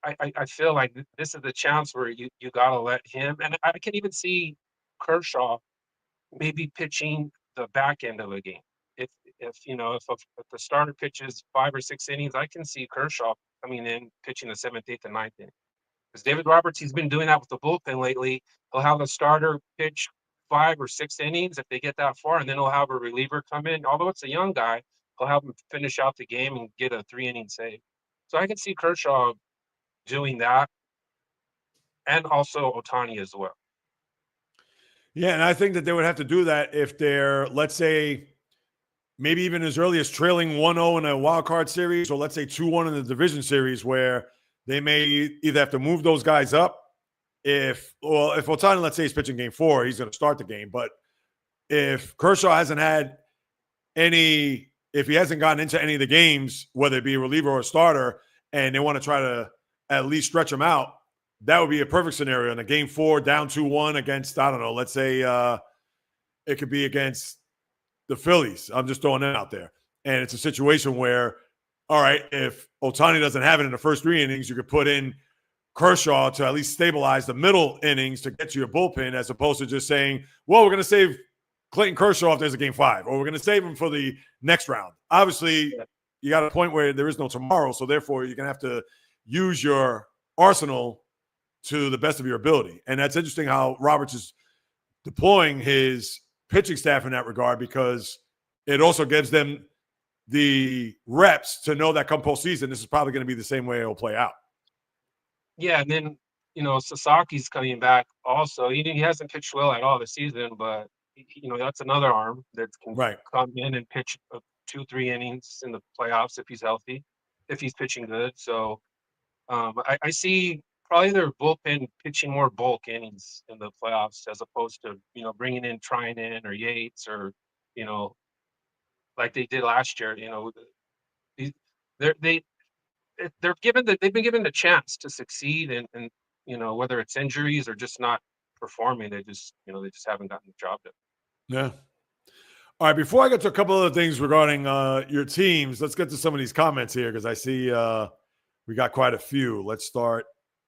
I feel like this is the chance where you got to let him. And I can even see Kershaw maybe pitching the back end of a game. If the starter pitches 5 or 6 innings, I can see Kershaw coming in pitching the 7th, 8th, and 9th inning. Because David Roberts, he's been doing that with the bullpen lately. He'll have a starter pitch 5 or 6 innings if they get that far, and then he'll have a reliever come in. Although it's a young guy, he'll have him finish out the game and get a 3-inning save. So I can see Kershaw doing that, and also Ohtani as well. Yeah, and I think that they would have to do that if they're, let's say, maybe even as early as trailing 1-0 in a wild card series, or let's say 2-1 in the division series, where they may either have to move those guys up. If Ohtani, let's say, he's pitching game 4, he's going to start the game. But if Kershaw hasn't had if he hasn't gotten into any of the games, whether it be a reliever or a starter, and they want to try to at least stretch him out, that would be a perfect scenario. In a game 4, down 2-1 against, I don't know, let's say it could be against the Phillies. I'm just throwing it out there. And it's a situation where, all right, if Ohtani doesn't have it in the first 3 innings, you could put in Kershaw to at least stabilize the middle innings to get to your bullpen, as opposed to just saying, well, we're going to save Clayton Kershaw if there's a game 5, or we're going to save him for the next round. Obviously, you got a point where there is no tomorrow, so therefore you're going to have to use your arsenal to the best of your ability. And that's interesting how Roberts is deploying his pitching staff in that regard, because it also gives them the reps to know that come postseason, this is probably going to be the same way it'll play out. Yeah, and then, Sasaki's coming back also. He hasn't pitched well at all this season, but, that's another arm that can come in and pitch 2-3 innings in the playoffs if he's healthy, if he's pitching good. So I see probably their bullpen pitching more bulk innings in the playoffs as opposed to, bringing in Trinan or Yates or, like they did last year. They've been given the chance to succeed, and whether it's injuries or just not performing, they just haven't gotten the job done. Yeah. All right, before I get to a couple other things regarding your teams, let's get to some of these comments here, because I see we got quite a few. Let's start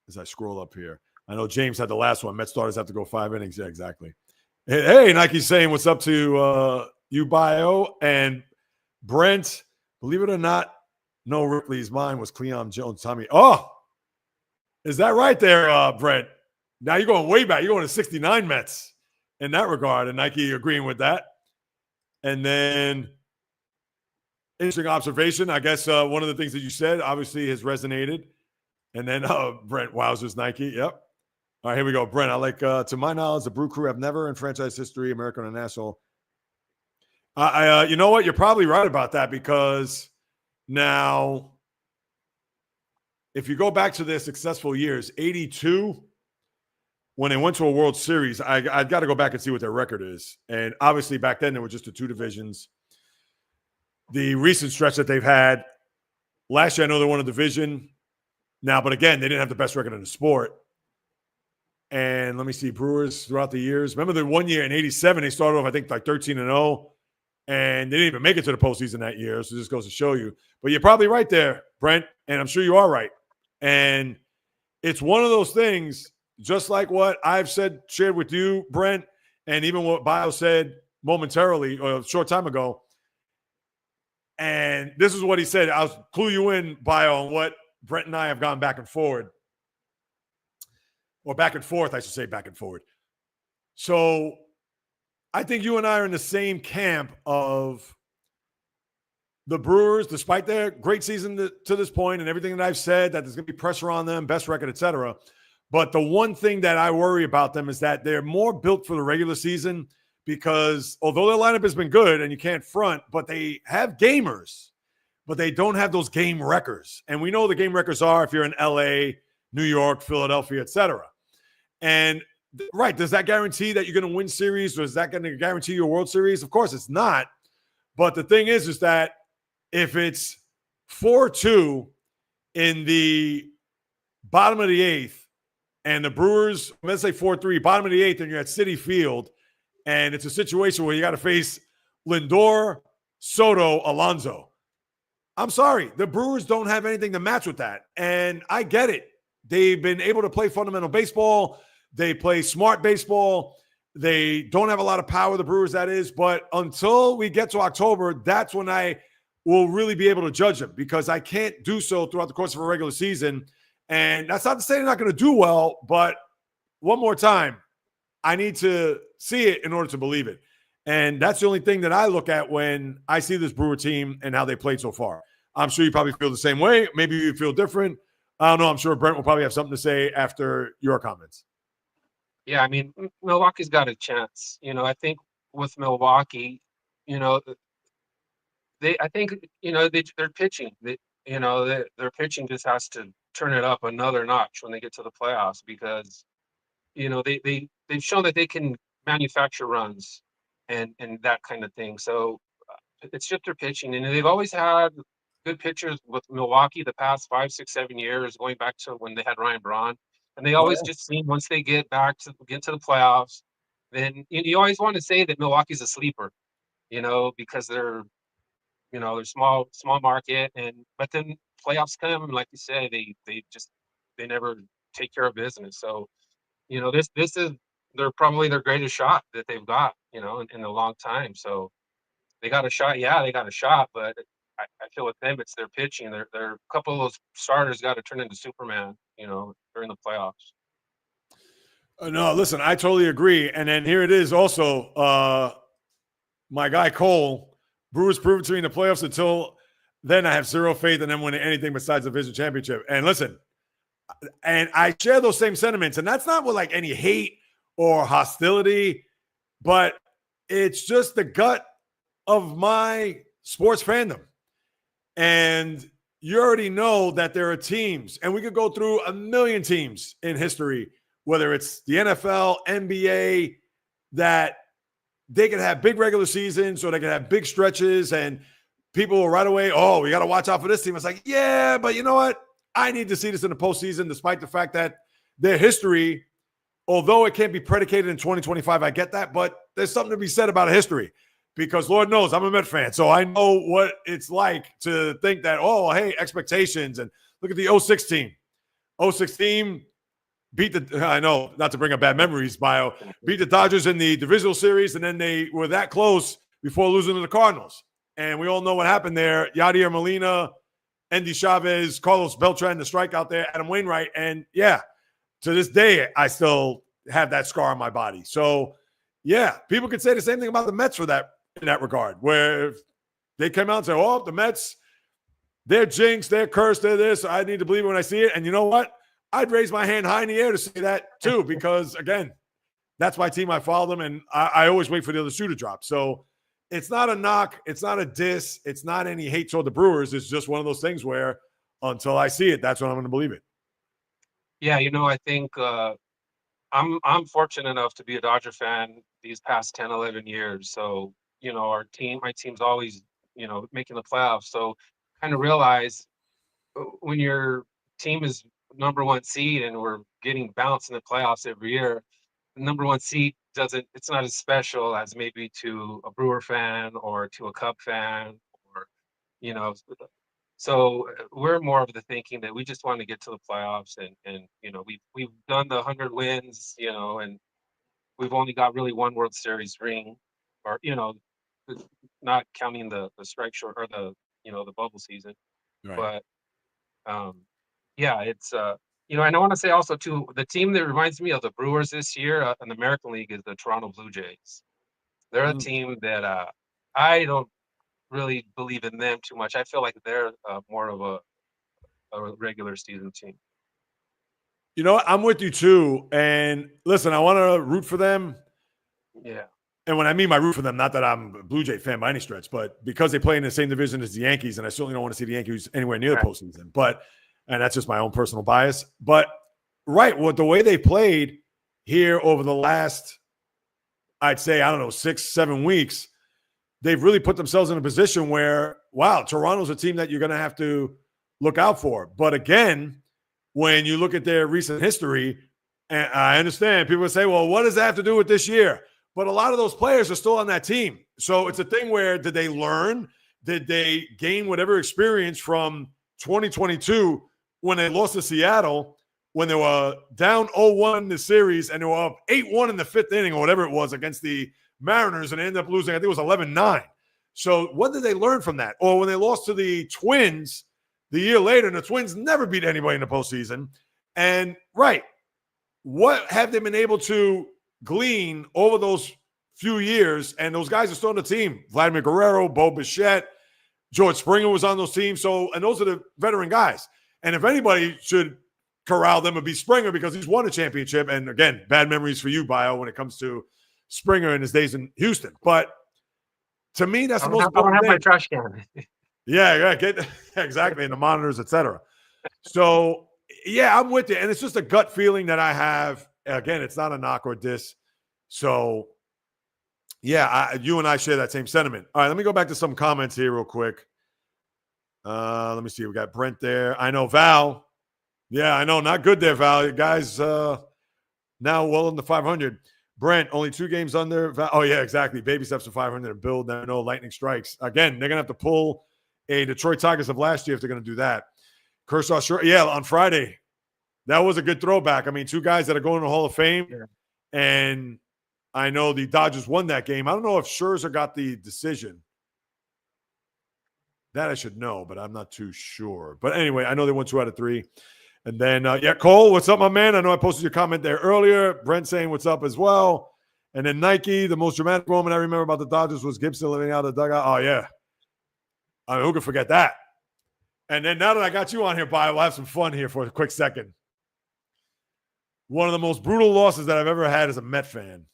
as I scroll up here. I know James had the last one. Met starters have to go 5 innings. Yeah, exactly. Hey, Nike's saying what's up to you, Bio. And Brent, believe it or not, no, Ripley's mind was Cleon Jones. Tommy. Oh, is that right there, Brent? Now you're going way back. You're going to 69 Mets in that regard. And Nike agreeing with that. And then, interesting observation. I guess one of the things that you said obviously has resonated. And then Brent, wowzers, Nike. Yep. All right, here we go. Brent, I like, to my knowledge, the Brew Crew have never in franchise history, American or national. You know what? You're probably right about that, because now, if you go back to their successful years, 82, when they went to a World Series, I've got to go back and see what their record is. And obviously back then there were just the 2 divisions. The recent stretch that they've had, last year I know they won a division now, but again, they didn't have the best record in the sport. And let me see, Brewers throughout the years. Remember the one year in '87, they started off, I think, like 13-0, and they didn't even make it to the postseason that year. So this goes to show you. But you're probably right there, Brent, and I'm sure you are right. And it's one of those things, just like what I've shared with you, Brent, and even what Bio said momentarily or a short time ago. And this is what he said. I'll clue you in, Bio, on what Brent and I have gone back and forward. Or back and forth, I should say back and forward. So I think you and I are in the same camp of the Brewers, despite their great season to this point and everything that I've said, that there's going to be pressure on them, best record, et cetera. But the one thing that I worry about them is that they're more built for the regular season because although their lineup has been good and you can't front, but they have gamers, but they don't have those game wreckers. And we know the game wreckers are if you're in LA, New York, Philadelphia, et cetera. And right, does that guarantee that you're going to win series, or is that going to guarantee you a World Series? Of course, it's not. But the thing is that if it's 4-2 in the bottom of the eighth, and the Brewers, let's say 4-3, bottom of the eighth, and you're at Citi Field, and it's a situation where you got to face Lindor, Soto, Alonso. I'm sorry, the Brewers don't have anything to match with that. And I get it. They've been able to play fundamental baseball. They play smart baseball. They don't have a lot of power, the Brewers, that is. But until we get to October, that's when I will really be able to judge them, because I can't do so throughout the course of a regular season. And that's not to say they're not going to do well, but one more time, I need to see it in order to believe it. And that's the only thing that I look at when I see this Brewer team and how they played so far. I'm sure you probably feel the same way. Maybe you feel different. I don't know. I'm sure Brent will probably have something to say after your comments. Yeah, I mean, Milwaukee's got a chance. I think with Milwaukee, I think, they're pitching. Their pitching just has to turn it up another notch when they get to the playoffs, because they've shown that they can manufacture runs and that kind of thing. So it's just their pitching, and they've always had good pitchers with Milwaukee the past 5, 6, 7 years, going back to when they had Ryan Braun, and they always just seem, once they get to the playoffs, then you always want to say that Milwaukee's a sleeper, because they're small market, but then playoffs come, and like you say, they never take care of business. So this is they're probably their greatest shot that they've got, in a long time. So they got a shot. Yeah, they got a shot, but I feel with them, it's their pitching. They're a couple of those starters got to turn into Superman, during the playoffs. No, listen, I totally agree. And then here it is also, my guy Cole, Brewers proved to me in the playoffs. Until then, I have zero faith in them winning anything besides the division championship. And listen, and I share those same sentiments. And that's not with like any hate or hostility, but it's just the gut of my sports fandom. And you already know that there are teams, and we could go through a million teams in history, whether it's the NFL, NBA, that they can have big regular seasons or they can have big stretches, and people will right away, oh, we got to watch out for this team. It's like, yeah, but you know what? I need to see this in the postseason, despite the fact that their history, although it can't be predicated in 2025, I get that, but there's something to be said about a history, because Lord knows I'm a Met fan, so I know what it's like to think that, oh, hey, expectations, and look at the 06 team. 06 team beat the, I know, not to bring up bad memories, Bio, beat the Dodgers in the divisional series, and then they were that close before losing to the Cardinals. And we all know what happened there. Yadier Molina, Endy Chavez, Carlos Beltran, the strikeout there, Adam Wainwright. And yeah, to this day, I still have that scar on my body. So yeah, people could say the same thing about the Mets in that regard, where they come out and say, oh, the Mets, they're jinxed, they're cursed, they're this. I need to believe it when I see it. And you know what? I'd raise my hand high in the air to say that too, because again, that's my team. I follow them, and I always wait for the other shoe to drop. So it's not a knock. It's not a diss. It's not any hate toward the Brewers. It's just one of those things where until I see it, that's when I'm going to believe it. Yeah, I think I'm fortunate enough to be a Dodger fan these past 10, 11 years. So, my team's always, making the playoffs. So kind of realize when your team is number one seed and we're getting bounced in the playoffs every year, the number one seed it's not as special as maybe to a Brewer fan or to a Cub fan or, you know, so we're more of the thinking that we just want to get to the playoffs and we've done the 100 wins, and we've only got really one World Series ring, or not counting the strike short or the bubble season. Right. But yeah, it's and I want to say also too, the team that reminds me of the Brewers this year in the American League is the Toronto Blue Jays. They're a team that I don't really believe in them too much. I feel like they're more of a regular season team. You know what? I'm with you too. And listen, I want to root for them. Yeah. And when I mean by root for them, not that I'm a Blue Jay fan by any stretch, but because they play in the same division as the Yankees, and I certainly don't want to see the Yankees anywhere near the postseason. And that's just my own personal bias. But right, the way they played here over the last, I'd say, 6-7 weeks, they've really put themselves in a position where, wow, Toronto's a team that you're going to have to look out for. But again, when you look at their recent history, and I understand people say, well, what does that have to do with this year? But a lot of those players are still on that team. So it's a thing where, did they learn? Did they gain whatever experience from 2022 when they lost to Seattle, when they were down 0-1 in the series and they were up 8-1 in the fifth inning or whatever it was against the Mariners, and they ended up losing, I think it was 11-9. So what did they learn from that? Or when they lost to the Twins the year later, and the Twins never beat anybody in the postseason. And right, what have they been able to glean over those few years? And those guys are still on the team. Vladimir Guerrero, Bo Bichette, George Springer was on those teams. And those are the veteran guys. And if anybody should corral them, it'd be Springer, because he's won a championship. And again, bad memories for you, Bio, when it comes to Springer and his days in Houston. But to me, that's the most important thing. I don't have my trash can. Yeah, exactly, and the monitors, etc. So, yeah, I'm with you. And it's just a gut feeling that I have. Again, it's not a knock or diss. So, yeah, you and I share that same sentiment. All right, let me go back to some comments here real quick. Let me see. We got Brent there. I know Val. Yeah, I know. Not good there, Val. You guys now well in the 500. Brent, only 2 games under. Oh, yeah, exactly. Baby steps to 500 and build. Never know. Lightning strikes. Again, they're going to have to pull a Detroit Tigers of last year if they're going to do that. Kershaw, sure. Yeah, on Friday. That was a good throwback. I mean, 2 guys that are going to the Hall of Fame. Yeah. And I know the Dodgers won that game. I don't know if Scherzer got the decision. That I should know, but I'm not too sure. But anyway, I know they won 2 out of 3. And then, Cole, what's up, my man? I know I posted your comment there earlier. Brent saying what's up as well. And then Nike, the most dramatic moment I remember about the Dodgers was Gibson living out of the dugout. Oh, yeah. I mean, who could forget that? And then now that I got you on here, Bio, we'll have some fun here for a quick second. One of the most brutal losses that I've ever had as a Met fan.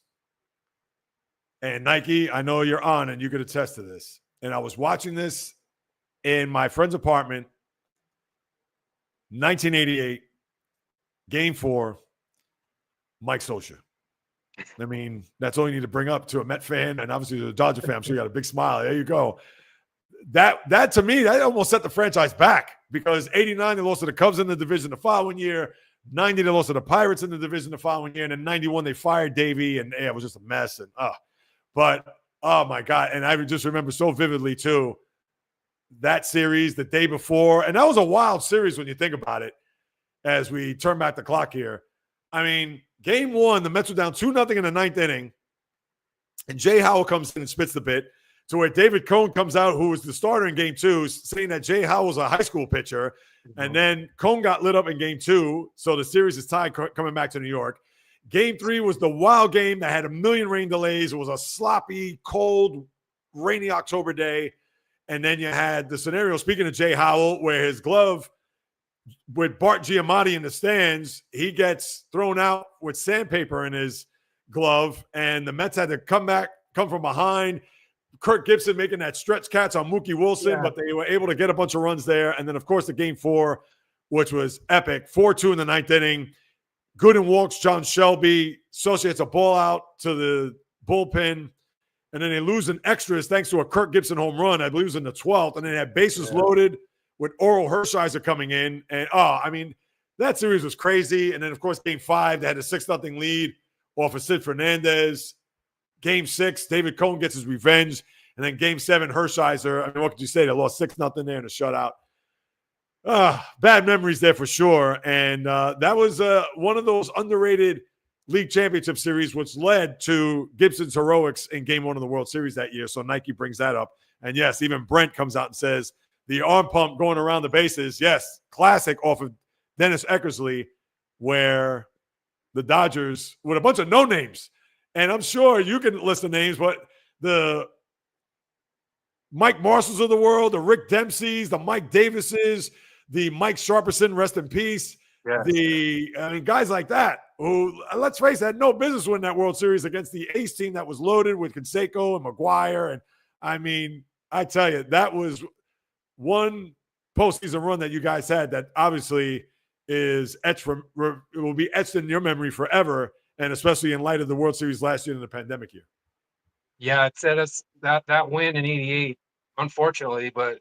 And Nike, I know you're on and you could attest to this. And I was watching this in my friend's apartment, 1988, Game 4, Mike Scioscia. I mean, that's all you need to bring up to a Met fan, and obviously to a Dodger fan. I'm sure you got a big smile. There you go. That to me, that almost set the franchise back, because 89 they lost to the Cubs in the division the following year. 90 they lost to the Pirates in the division the following year, and in 91 they fired Davey, and it was just a mess. And oh my God! And I just remember so vividly too that series the day before, and that was a wild series when you think about it. As we turn back the clock here, I mean, Game 1, the Mets were down 2-0 in the 9th inning, and Jay Howell comes in and spits the bit, to where David Cohn comes out, who was the starter in Game 2, saying that Jay Howell was a high school pitcher. Mm-hmm. And then Cohn got lit up in Game 2, so the series is tied coming back to New York. Game 3 was the wild game that had a million rain delays. It was a sloppy, cold, rainy October day. And then you had the scenario, speaking of Jay Howell, where his glove with Bart Giamatti in the stands, he gets thrown out with sandpaper in his glove, and the Mets had to come from behind. Kirk Gibson making that stretch catch on Mookie Wilson, but they were able to get a bunch of runs there. And then, of course, the Game 4, which was epic, 4-2 in the 9th inning. Gooden walks John Shelby. Scioscia hits a ball out to the bullpen. And then they lose in extras thanks to a Kirk Gibson home run. I believe it was in the 12th. And then they had bases loaded with Oral Hershiser coming in. And, I mean, that series was crazy. And then, of course, game 5, they had a 6-0 lead off of Sid Fernandez. Game 6, David Cohn gets his revenge. And then game 7, Hershiser. I mean, what could you say? They lost 6-0 there in a shutout. Bad memories there for sure. And that was one of those underrated league championship series, which led to Gibson's heroics in game 1 of the World Series that year. So Nike brings that up. And yes, even Brent comes out and says the arm pump going around the bases. Yes, classic off of Dennis Eckersley, where the Dodgers, with a bunch of no names, and I'm sure you can list the names, but the Mike Marshalls of the world, the Rick Dempseys, the Mike Davises, the Mike Sharperson, rest in peace. Yes. Guys like that who, let's face it, had no business winning that World Series against the ace team that was loaded with Canseco and McGuire. And I mean, I tell you, that was one postseason run that you guys had that obviously is etched from, it will be etched in your memory forever, and especially in light of the World Series last year and the pandemic year. Yeah, it set us that win in '88, unfortunately, but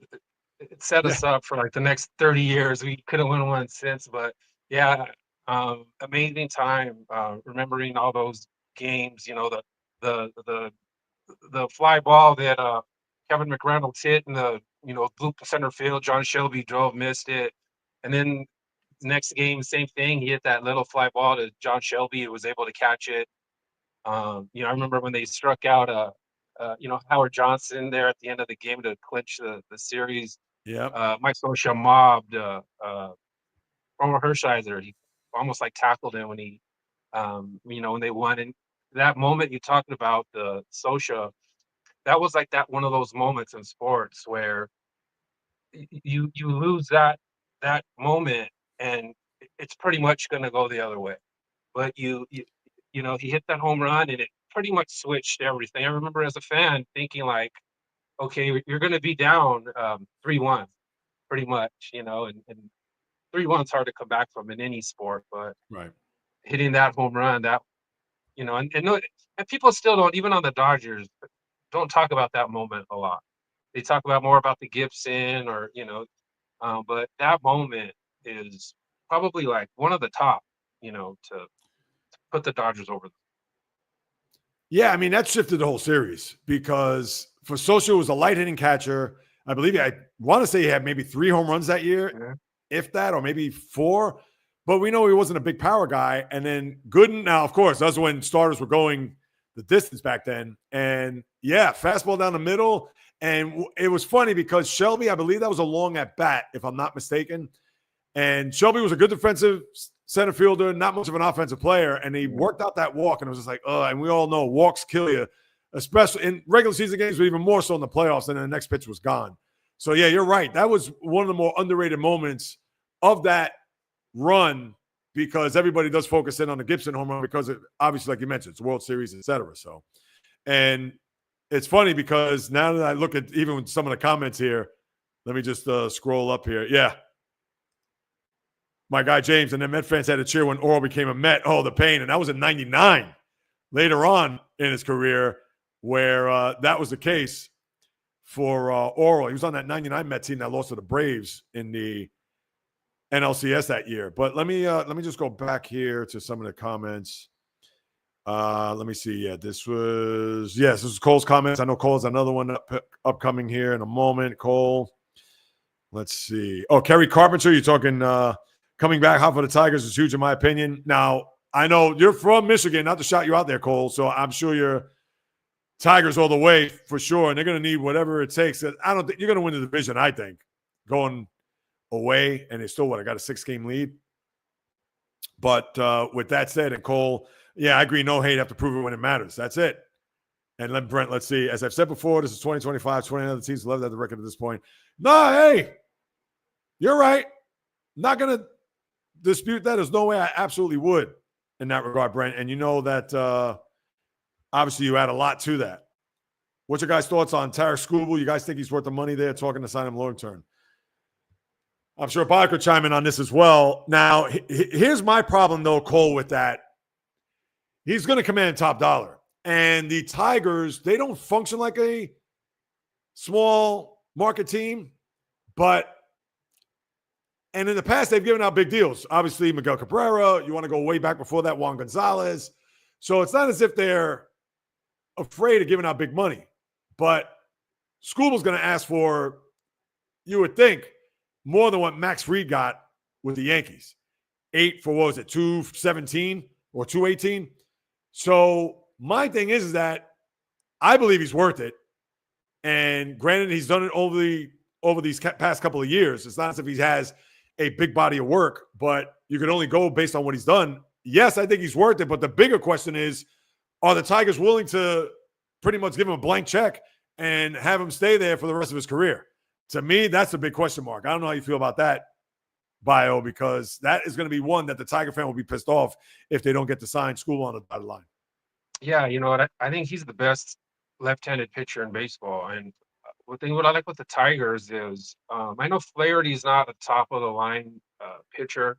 it set us up for like the next 30 years. We could have won one since, but yeah, amazing time. Remembering all those games, you know, the fly ball that Kevin McReynolds hit in the, you know, blue center field. John Shelby drove, missed it, and then next game, same thing. He hit that little fly ball to John Shelby, who was able to catch it. You know, I remember when they struck out you know, Howard Johnson there at the end of the game to clinch the series. Yeah. Mike Scioscia mobbed Romo Hershiser. He almost like tackled him when he, you know, when they won. And that moment you talked about, the Scioscia, that was like that one of those moments in sports where you lose that moment and it's pretty much going to go the other way. But you know, he hit that home run and it pretty much switched everything. I remember as a fan thinking like, okay, you're going to be down 3-1 pretty much, you know, and 3-1 is hard to come back from in any sport, but Right. hitting that home run, that, you know, and people still don't, even on the Dodgers, don't talk about that moment a lot. They talk about more about the Gibson or, you know, but that moment is probably like one of the top, you know, to put the Dodgers over. Yeah, I mean, that shifted the whole series because for Scioscia, it was a light hitting catcher. I believe I want to say he had maybe 3 home runs that year, if that, or maybe 4. But we know he wasn't a big power guy. And then Gooden, now, of course, that's when starters were going the distance back then. And yeah, fastball down the middle. And it was funny because Shelby, I believe that was a long at bat, if I'm not mistaken. And Shelby was a good defensive center fielder, not much of an offensive player. And he worked out that walk. And it was just like, oh, and we all know walks kill you, especially in regular season games, but even more so in the playoffs. And then the next pitch was gone. So, yeah, you're right. That was one of the more underrated moments of that run because everybody does focus in on the Gibson home run because, obviously, like you mentioned, it's World Series, et cetera. So, and it's funny because now that I look at even some of the comments here, let me just scroll up here. Yeah. My guy James, and then Met fans had to cheer when Oral became a Met. Oh, the pain. And that was in 99 later on in his career where that was the case for Oral. He was on that 99 Met team that lost to the Braves in the NLCS that year. But let me just go back here to some of the comments. Let me see. Yeah, this is Cole's comments. I know Cole's another one upcoming here in a moment. Cole, let's see. Oh, Kerry Carpenter, you're talking coming back hot for the Tigers is huge in my opinion. Now, I know you're from Michigan, not to shout you out there, Cole, so I'm sure you're Tigers all the way for sure, and they're going to need whatever it takes. I don't think you're going to win the division, I think, going away, and they still, I got a 6-game lead. But with that said, and Cole, yeah, I agree, no hate, have to prove it when it matters. That's it. And Brent, let's see. As I've said before, this is 2025, 29 other teams love that the record at this point. No, hey, you're right. Not going to dispute that. There's no way I absolutely would in that regard, Brent. And you know that obviously you add a lot to that. What's your guys' thoughts on Tarek Skubal? You guys think he's worth the money there, talking to sign him long term? I'm sure Bob could chime in on this as well. Now, here's my problem, though, Cole, with that. He's going to command top dollar. And the Tigers, they don't function like a small market team, but And in the past, they've given out big deals. Obviously, Miguel Cabrera, you want to go way back before that, Juan Gonzalez. So it's not as if they're afraid of giving out big money. But Scooble's going to ask for, you would think, more than what Max Fried got with the Yankees. 8 for, what was it, 217 or 218? So my thing is that I believe he's worth it. And granted, he's done it over these past couple of years. It's not as if he has a big body of work, but you can only go based on what he's done. Yes, I think he's worth it, but the bigger question is, are the Tigers willing to pretty much give him a blank check and have him stay there for the rest of his career? To me, that's a big question mark. I don't know how you feel about that, Bio, because that is going to be one that the Tiger fan will be pissed off if they don't get to sign School on the dotted line. Yeah, you know what? I think he's the best left-handed pitcher in baseball. And what I like with the Tigers is I know Flaherty's not a top of the line pitcher,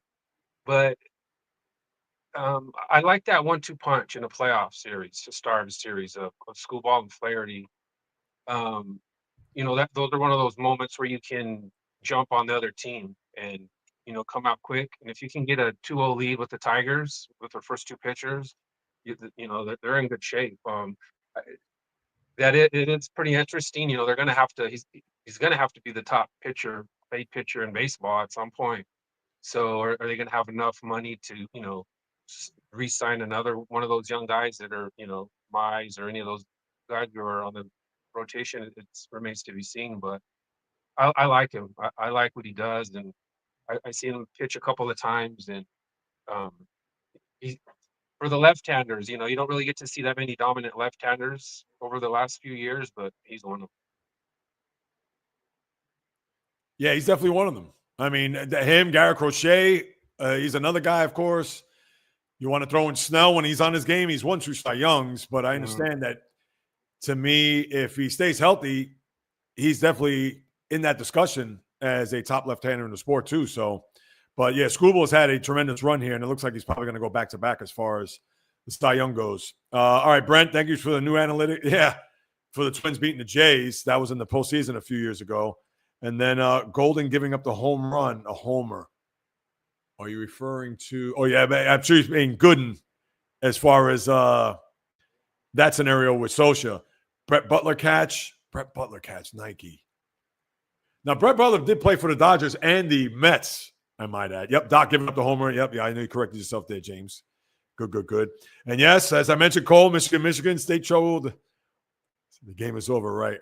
but I like that 1-2 punch in a playoff series to start a series of Screwball and Flaherty. That those are one of those moments where you can jump on the other team and come out quick. And if you can get a 2-0 lead with the Tigers with their first two pitchers, that they're in good shape. That it is pretty interesting. They're going to have to. He's going to have to be the top paid pitcher in baseball at some point. So are they going to have enough money to re-sign another one of those young guys that are Mize or any of those guys who are on the rotation? It remains to be seen. But I like him. I like what he does, and I seen him pitch a couple of times, and he. For the left-handers, you don't really get to see that many dominant left-handers over the last few years, but he's one of them. Yeah, he's definitely one of them. I mean, him, Garrett Crochet, he's another guy, of course. You want to throw in Snell when he's on his game. He's won 2 Cy Youngs, but I understand that, to me, if he stays healthy, he's definitely in that discussion as a top left-hander in the sport too. So, but yeah, Screwball's had a tremendous run here, and it looks like he's probably going to go back-to-back as far as the Cy Young goes. All right, Brent, thank you for the new analytic. Yeah, for the Twins beating the Jays. That was in the postseason a few years ago. And then Golden giving up the home run, a homer. Are you referring to – oh, yeah, I'm sure he's being Gooden as far as that scenario with Socha. Brett Butler catch, Nike. Now, Brett Butler did play for the Dodgers and the Mets, I might add. Yep, Doc giving up the homer. Yep, yeah, I know you corrected yourself there, James. Good. And yes, as I mentioned, Cole, Michigan State trouble. The game is over, right?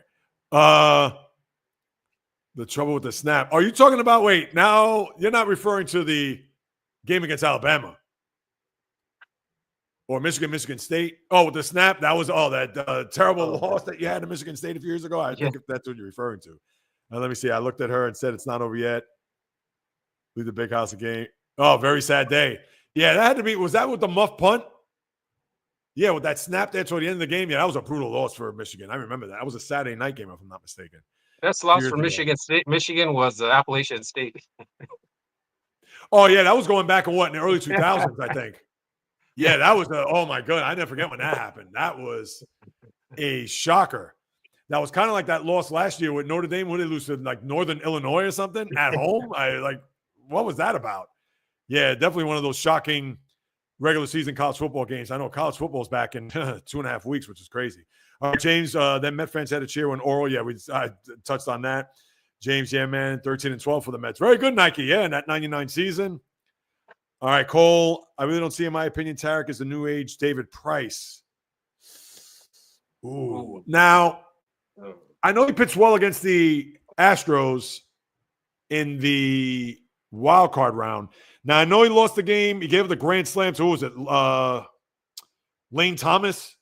The trouble with the snap. Are you talking about, wait, now you're not referring to the game against Alabama or Michigan State? Oh, with the snap, that was that terrible loss that you had to Michigan State a few years ago? I think if that's what you're referring to. Now, let me see. I looked at her and said it's not over yet. Leave the big house again. Oh, very sad day. Yeah, that had to be – was that with the muff punt? Yeah, with that snap there toward the end of the game. Yeah, that was a brutal loss for Michigan. I remember that. That was a Saturday night game, if I'm not mistaken. Best loss for Michigan State. Michigan was Appalachian State. Oh, yeah, that was going back in the early 2000s, I think. Yeah, that was oh, my God. I never forget when that happened. That was a shocker. That was kind of like that loss last year with Notre Dame when they lose to Northern Illinois or something at home. What was that about? Yeah, definitely one of those shocking regular season college football games. I know college football is back in 2.5 weeks, which is crazy. All right, James, then Met fans had a cheer when Oral. Yeah, I touched on that. James, yeah, man, 13-12 for the Mets. Very good, Nike, yeah, in that 99 season. All right, Cole, I really don't see, in my opinion, Tarek is the new age David Price. Ooh. Now, I know he pitched well against the Astros in the wild card round. Now, I know he lost the game. He gave the grand slam to, who was it? Lane Thomas,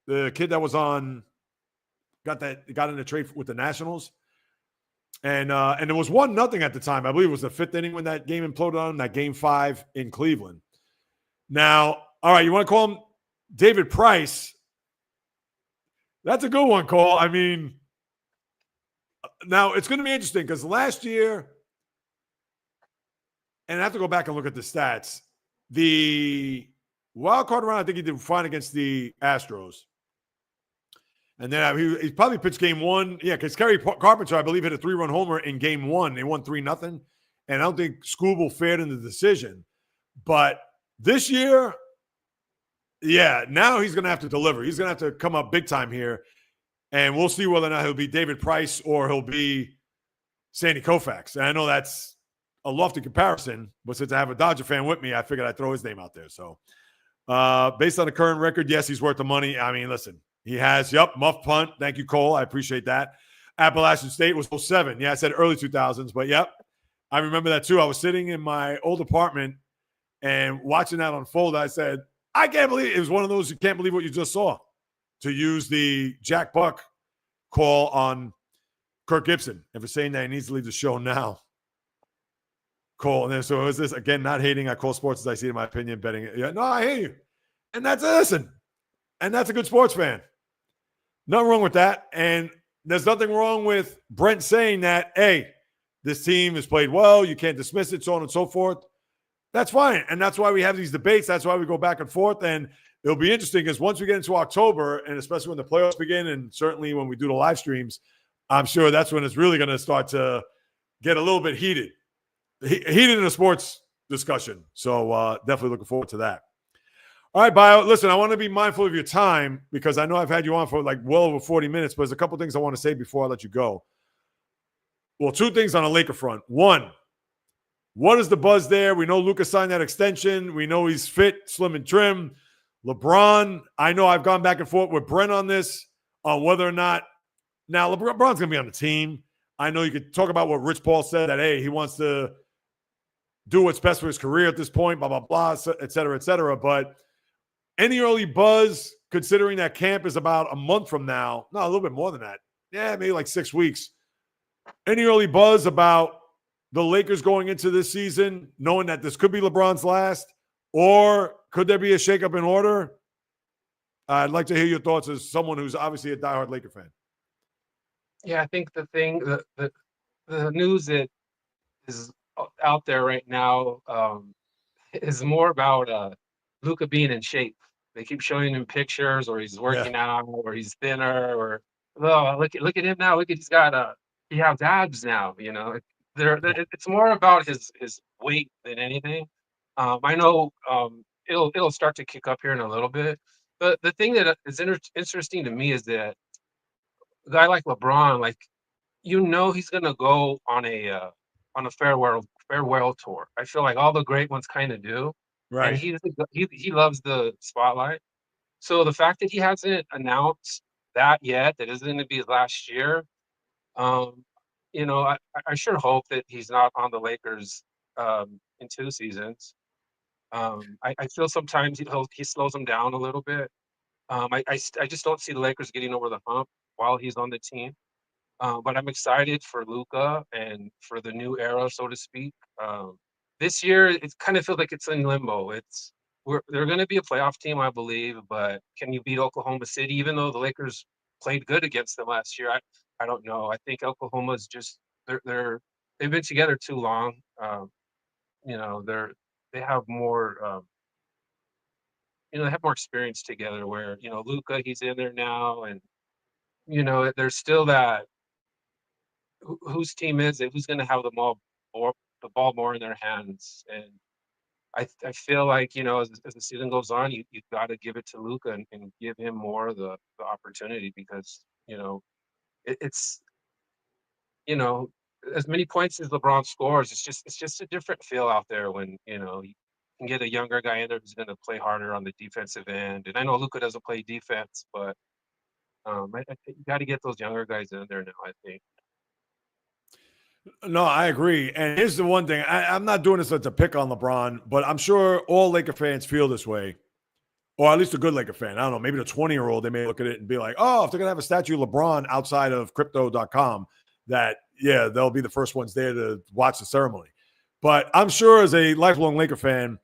the kid that was on, got in the trade with the Nationals. And it was 1-0 at the time. I believe it was the 5th inning when that game imploded on him, that game 5 in Cleveland. Now, all right, you want to call him David Price? That's a good one, Cole. I mean, now it's going to be interesting because last year, and I have to go back and look at the stats, the wild card round, I think he did fine against the Astros. And then he probably pitched game 1. Yeah, because Kerry Carpenter, I believe, hit a 3-run homer in game 1. They won 3-0. and I don't think Scooble fared in the decision. But this year, yeah, now he's going to have to deliver. He's going to have to come up big time here, and we'll see whether or not he'll be David Price or he'll be Sandy Koufax. And I know that's a lofty comparison, but since I have a Dodger fan with me, I figured I'd throw his name out there. So based on the current record, yes, he's worth the money. I mean, listen, he has, muff punt. Thank you, Cole. I appreciate that. Appalachian State was 07. Yeah, I said early 2000s, but I remember that too. I was sitting in my old apartment and watching that unfold. I said, I can't believe it. It was one of those, you can't believe what you just saw, to use the Jack Buck call on Kirk Gibson. And for saying that he needs to leave the show now. Cole. And then, so is this, again, not hating. I call sports as I see it, in my opinion, betting. Yeah, no, I hear you. And that's, listen, and that's a good sports fan. Nothing wrong with that. And there's nothing wrong with Brent saying that, hey, this team has played well. You can't dismiss it, so on and so forth. That's fine. And that's why we have these debates. That's why we go back and forth. And it'll be interesting because once we get into October, and especially when the playoffs begin, and certainly when we do the live streams, I'm sure that's when it's really going to start to get a little bit heated in a sports discussion. So definitely looking forward to that. All right, Bio. Listen, I want to be mindful of your time because I know I've had you on for like well over 40 minutes, but there's a couple things I want to say before I let you go. Well, two things on the Laker front. One, what is the buzz there? We know Luka signed that extension. We know he's fit, slim, and trim. LeBron, I know I've gone back and forth with Brent on this, on whether or not. Now, LeBron's going to be on the team. I know you could talk about what Rich Paul said, that, hey, he wants to do what's best for his career at this point, blah, blah, blah, et cetera, et cetera. But any early buzz, considering that camp is about a month from now, no, a little bit more than that. Yeah, maybe like 6 weeks. Any early buzz about the Lakers going into this season, knowing that this could be LeBron's last, or could there be a shakeup in order? I'd like to hear your thoughts as someone who's obviously a diehard Laker fan. Yeah, I think the news that is out there right now is more about Luka being in shape. They keep showing him pictures, or he's working out, or he's thinner, or look at him now. Look at he has abs now. You know, it's more about his weight than anything. I know it'll start to kick up here in a little bit. But the thing that is interesting to me is that a guy like LeBron, like, he's gonna go on a farewell tour. I feel like all the great ones kind of do, and Right. he loves the spotlight. So the fact that he hasn't announced that yet, that isn't going to be his last year, um, I sure hope that he's not on the Lakers in 2 seasons. I feel sometimes he slows them down a little bit. I just don't see the Lakers getting over the hump while he's on the team. But I'm excited for Luka and for the new era, so to speak. This year, it kind of feels like it's in limbo. They're going to be a playoff team, I believe, but can you beat Oklahoma City? Even though the Lakers played good against them last year, I don't know. I think Oklahoma's just they've been together too long. They have more. They have more experience together. Where Luka, he's in there now, and there's still that. Whose team is it? Who's going to have the ball more in their hands? And I feel like as the season goes on, you've got to give it to Luka and give him more of the opportunity because it's as many points as LeBron scores, it's just a different feel out there when you can get a younger guy in there who's going to play harder on the defensive end. And I know Luka doesn't play defense, but I think you got to get those younger guys in there now, I think. No, I agree. And here's the one thing. I'm not doing this to pick on LeBron, but I'm sure all Laker fans feel this way, or at least a good Laker fan. I don't know. Maybe the 20-year-old, they may look at it and be like, oh, if they're going to have a statue of LeBron outside of crypto.com, that, yeah, they'll be the first ones there to watch the ceremony. But I'm sure as a lifelong Laker fan,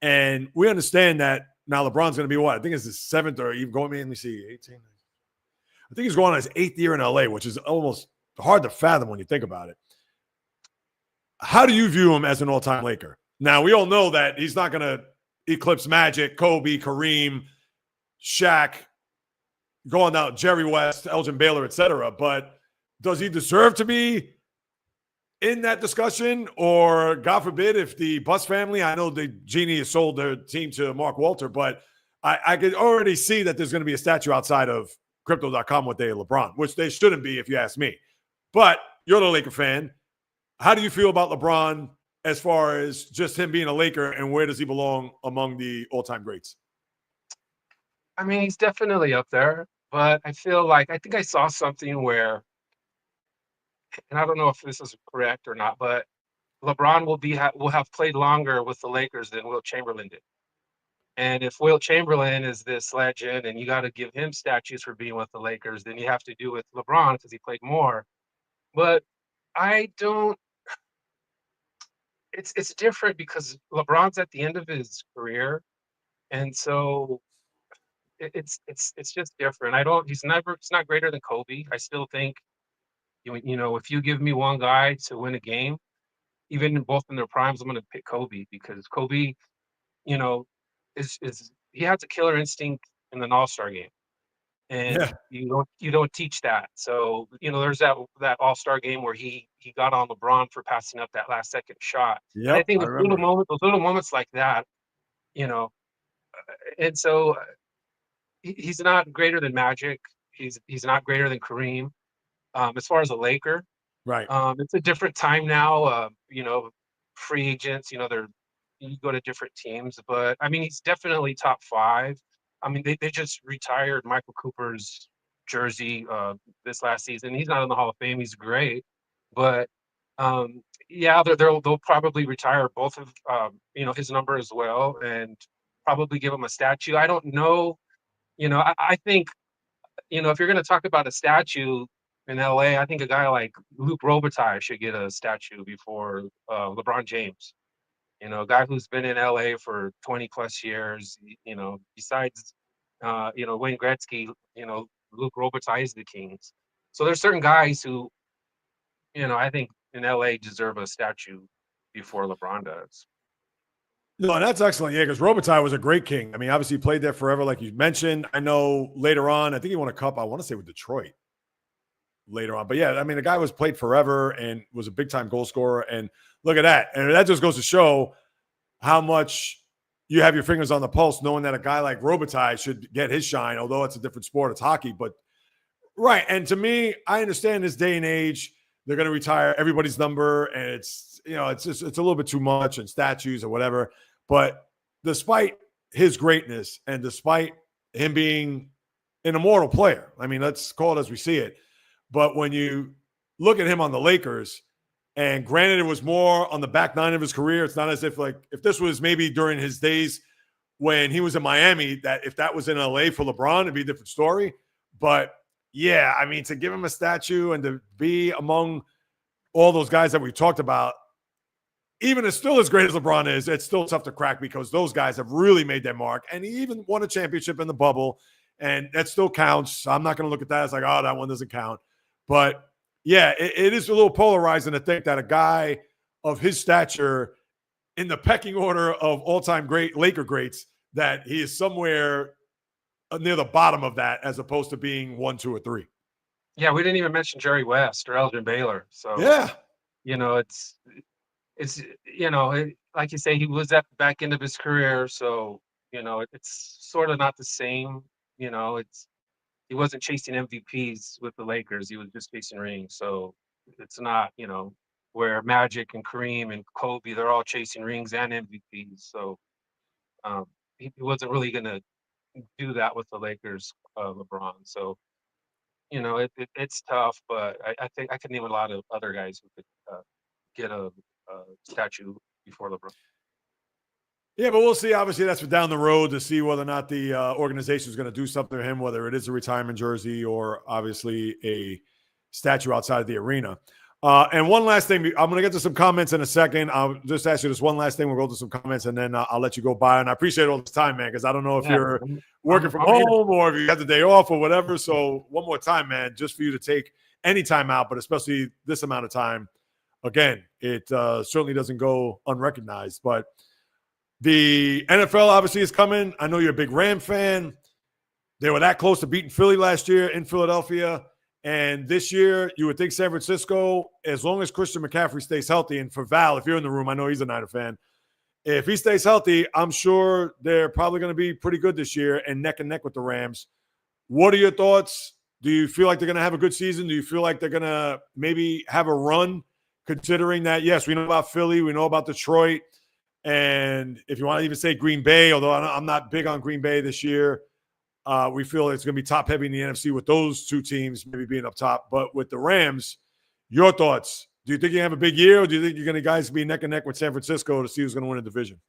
and we understand that now LeBron's going to be what? I think it's his 7th or even going, let me see, 18. I think he's going on his 8th year in LA, which is almost hard to fathom when you think about it. How do you view him as an all-time Laker? Now, we all know that he's not going to eclipse Magic, Kobe, Kareem, Shaq, going out Jerry West, Elgin Baylor, etc. But does he deserve to be in that discussion? Or God forbid, if the Bus family, I know the Genie has sold their team to Mark Walter, but I could already see that there's going to be a statue outside of crypto.com with LeBron, which they shouldn't be if you ask me. But you're the Laker fan. How do you feel about LeBron as far as just him being a Laker, and where does he belong among the all-time greats? I mean, he's definitely up there, but I feel like I think I saw something where, and I don't know if this is correct or not, but LeBron will have played longer with the Lakers than Wilt Chamberlain did. And if Wilt Chamberlain is this legend and you got to give him statues for being with the Lakers, then you have to do with LeBron because he played more. But I don't. It's different because LeBron's at the end of his career, and so it's just different. I don't. He's not greater than Kobe. I still think if you give me one guy to win a game, even both in their primes, I'm going to pick Kobe because Kobe, you know, is he has a killer instinct in an All-Star game, and Yeah. you don't teach that. So there's that All-Star game where he got on LeBron for passing up that last second shot, and I Yep, think I remember. those little moments like that, you know, and so he's not greater than Magic. He's not greater than Kareem. As far as a Laker, Right. it's a different time now. Free agents, you go to different teams, but I mean, he's definitely top five. I mean, they just retired Michael Cooper's jersey this last season. He's not in the Hall of Fame. He's great, but yeah, they'll probably retire both of his number as well, and probably give him a statue. I don't know. I think if you're going to talk about a statue in LA, I think a guy like Luke Robitaille should get a statue before LeBron James. A guy who's been in LA for 20 plus years. Besides, Wayne Gretzky, Luke Robitaille is the Kings. So there's certain guys who, I think in LA deserve a statue before LeBron does. No, that's excellent. Yeah, because Robitaille was a great King. I mean, obviously he played there forever, like you mentioned. I know later on, I think he won a cup, I want to say with Detroit later on. But yeah, I mean, the guy was played forever and was a big-time goal scorer. And look at that. And that just goes to show how much you have your fingers on the pulse, knowing that a guy like Robitaille should get his shine, although it's a different sport, it's hockey. But right. And to me, I understand this day and age, they're going to retire everybody's number, and it's a little bit too much, and statues or whatever. But despite his greatness and despite him being an immortal player, I mean, let's call it as we see it. But when you look at him on the Lakers, and granted, it was more on the back nine of his career, it's not as if if this was maybe during his days when he was in Miami, that if that was in LA for LeBron, it'd be a different story. But yeah, I mean, to give him a statue and to be among all those guys that we talked about, even as still as great as LeBron is, it's still tough to crack because those guys have really made their mark. And he even won a championship in the bubble, and that still counts. So I'm not going to look at that as like, oh, that one doesn't count. But yeah, it is a little polarizing to think that a guy of his stature in the pecking order of all-time great Laker greats, that he is somewhere near the bottom of that as opposed to being 1, 2, or 3. Yeah, we didn't even mention Jerry West or Elgin Baylor. So Yeah. Like you say, he was at the back end of his career, so it's sort of not the same. He wasn't chasing MVPs with the Lakers; he was just chasing rings. So it's not where Magic and Kareem and Kobe, they're all chasing rings and MVPs. So he wasn't really going to do that with the Lakers, LeBron. So it's tough, but I think I can name a lot of other guys who could get a statue before LeBron. Yeah, but we'll see. Obviously, that's for down the road to see whether or not the organization is going to do something to him, whether it is a retirement jersey or obviously a statue outside of the arena. And one last thing, I'm going to get to some comments in a second. I'll just ask you this one last thing. We'll go to some comments, and then I'll let you go by. And I appreciate all this time, man, because I don't know if you're working from home or if you have the day off or whatever. So one more time, man, just for you to take any time out, but especially this amount of time. Again, it certainly doesn't go unrecognized, but the NFL obviously is coming. I know you're a big Ram fan. They were that close to beating Philly last year in Philadelphia. And this year, you would think San Francisco, as long as Christian McCaffrey stays healthy, and for Val, if you're in the room, I know he's a Niner fan. If he stays healthy, I'm sure they're probably going to be pretty good this year and neck with the Rams. What are your thoughts? Do you feel like they're going to have a good season? Do you feel like they're going to maybe have a run, considering that, yes, we know about Philly, we know about Detroit, and if you want to even say Green Bay, although I'm not big on Green Bay this year, we feel it's going to be top heavy in the NFC with those two teams maybe being up top. But with the Rams, your thoughts? Do you think you have a big year, or do you think you're going to guys be neck and neck with San Francisco to see who's going to win a division?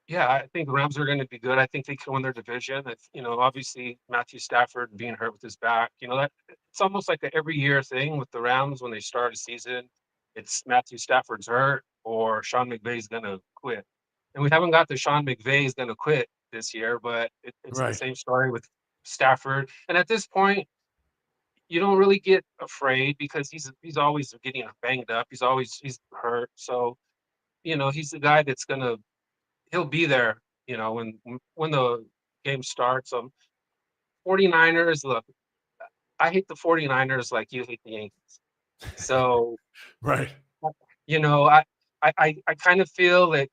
Yeah, I think the Rams are going to be good. I think they can win their division. Obviously Matthew Stafford being hurt with his back, that it's almost like a every year thing with the Rams when they start a season. It's Matthew Stafford's hurt or Sean McVay's going to quit. And we haven't got the Sean McVay's going to quit this year, but it's the Right. same story with Stafford. And at this point, you don't really get afraid because he's always getting banged up. He's hurt. So, he's the guy that's he'll be there, when the game starts. 49ers, look, I hate the 49ers like you hate the Yankees. So, Right. I kind of feel that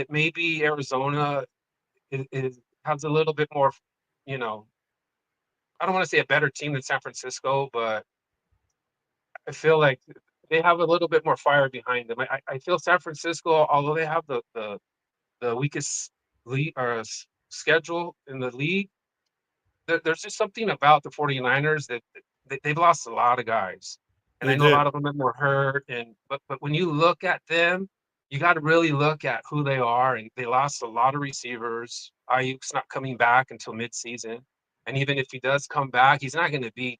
maybe Arizona has a little bit more, I don't want to say a better team than San Francisco, but I feel like they have a little bit more fire behind them. I feel San Francisco, although they have the weakest league or schedule in the league, there's just something about the 49ers that they've lost a lot of guys. And They I know a did. lot of them were hurt. But when you look at them, you got to really look at who they are. And they lost a lot of receivers. Ayuk's not coming back until midseason. And even if he does come back, he's not going to be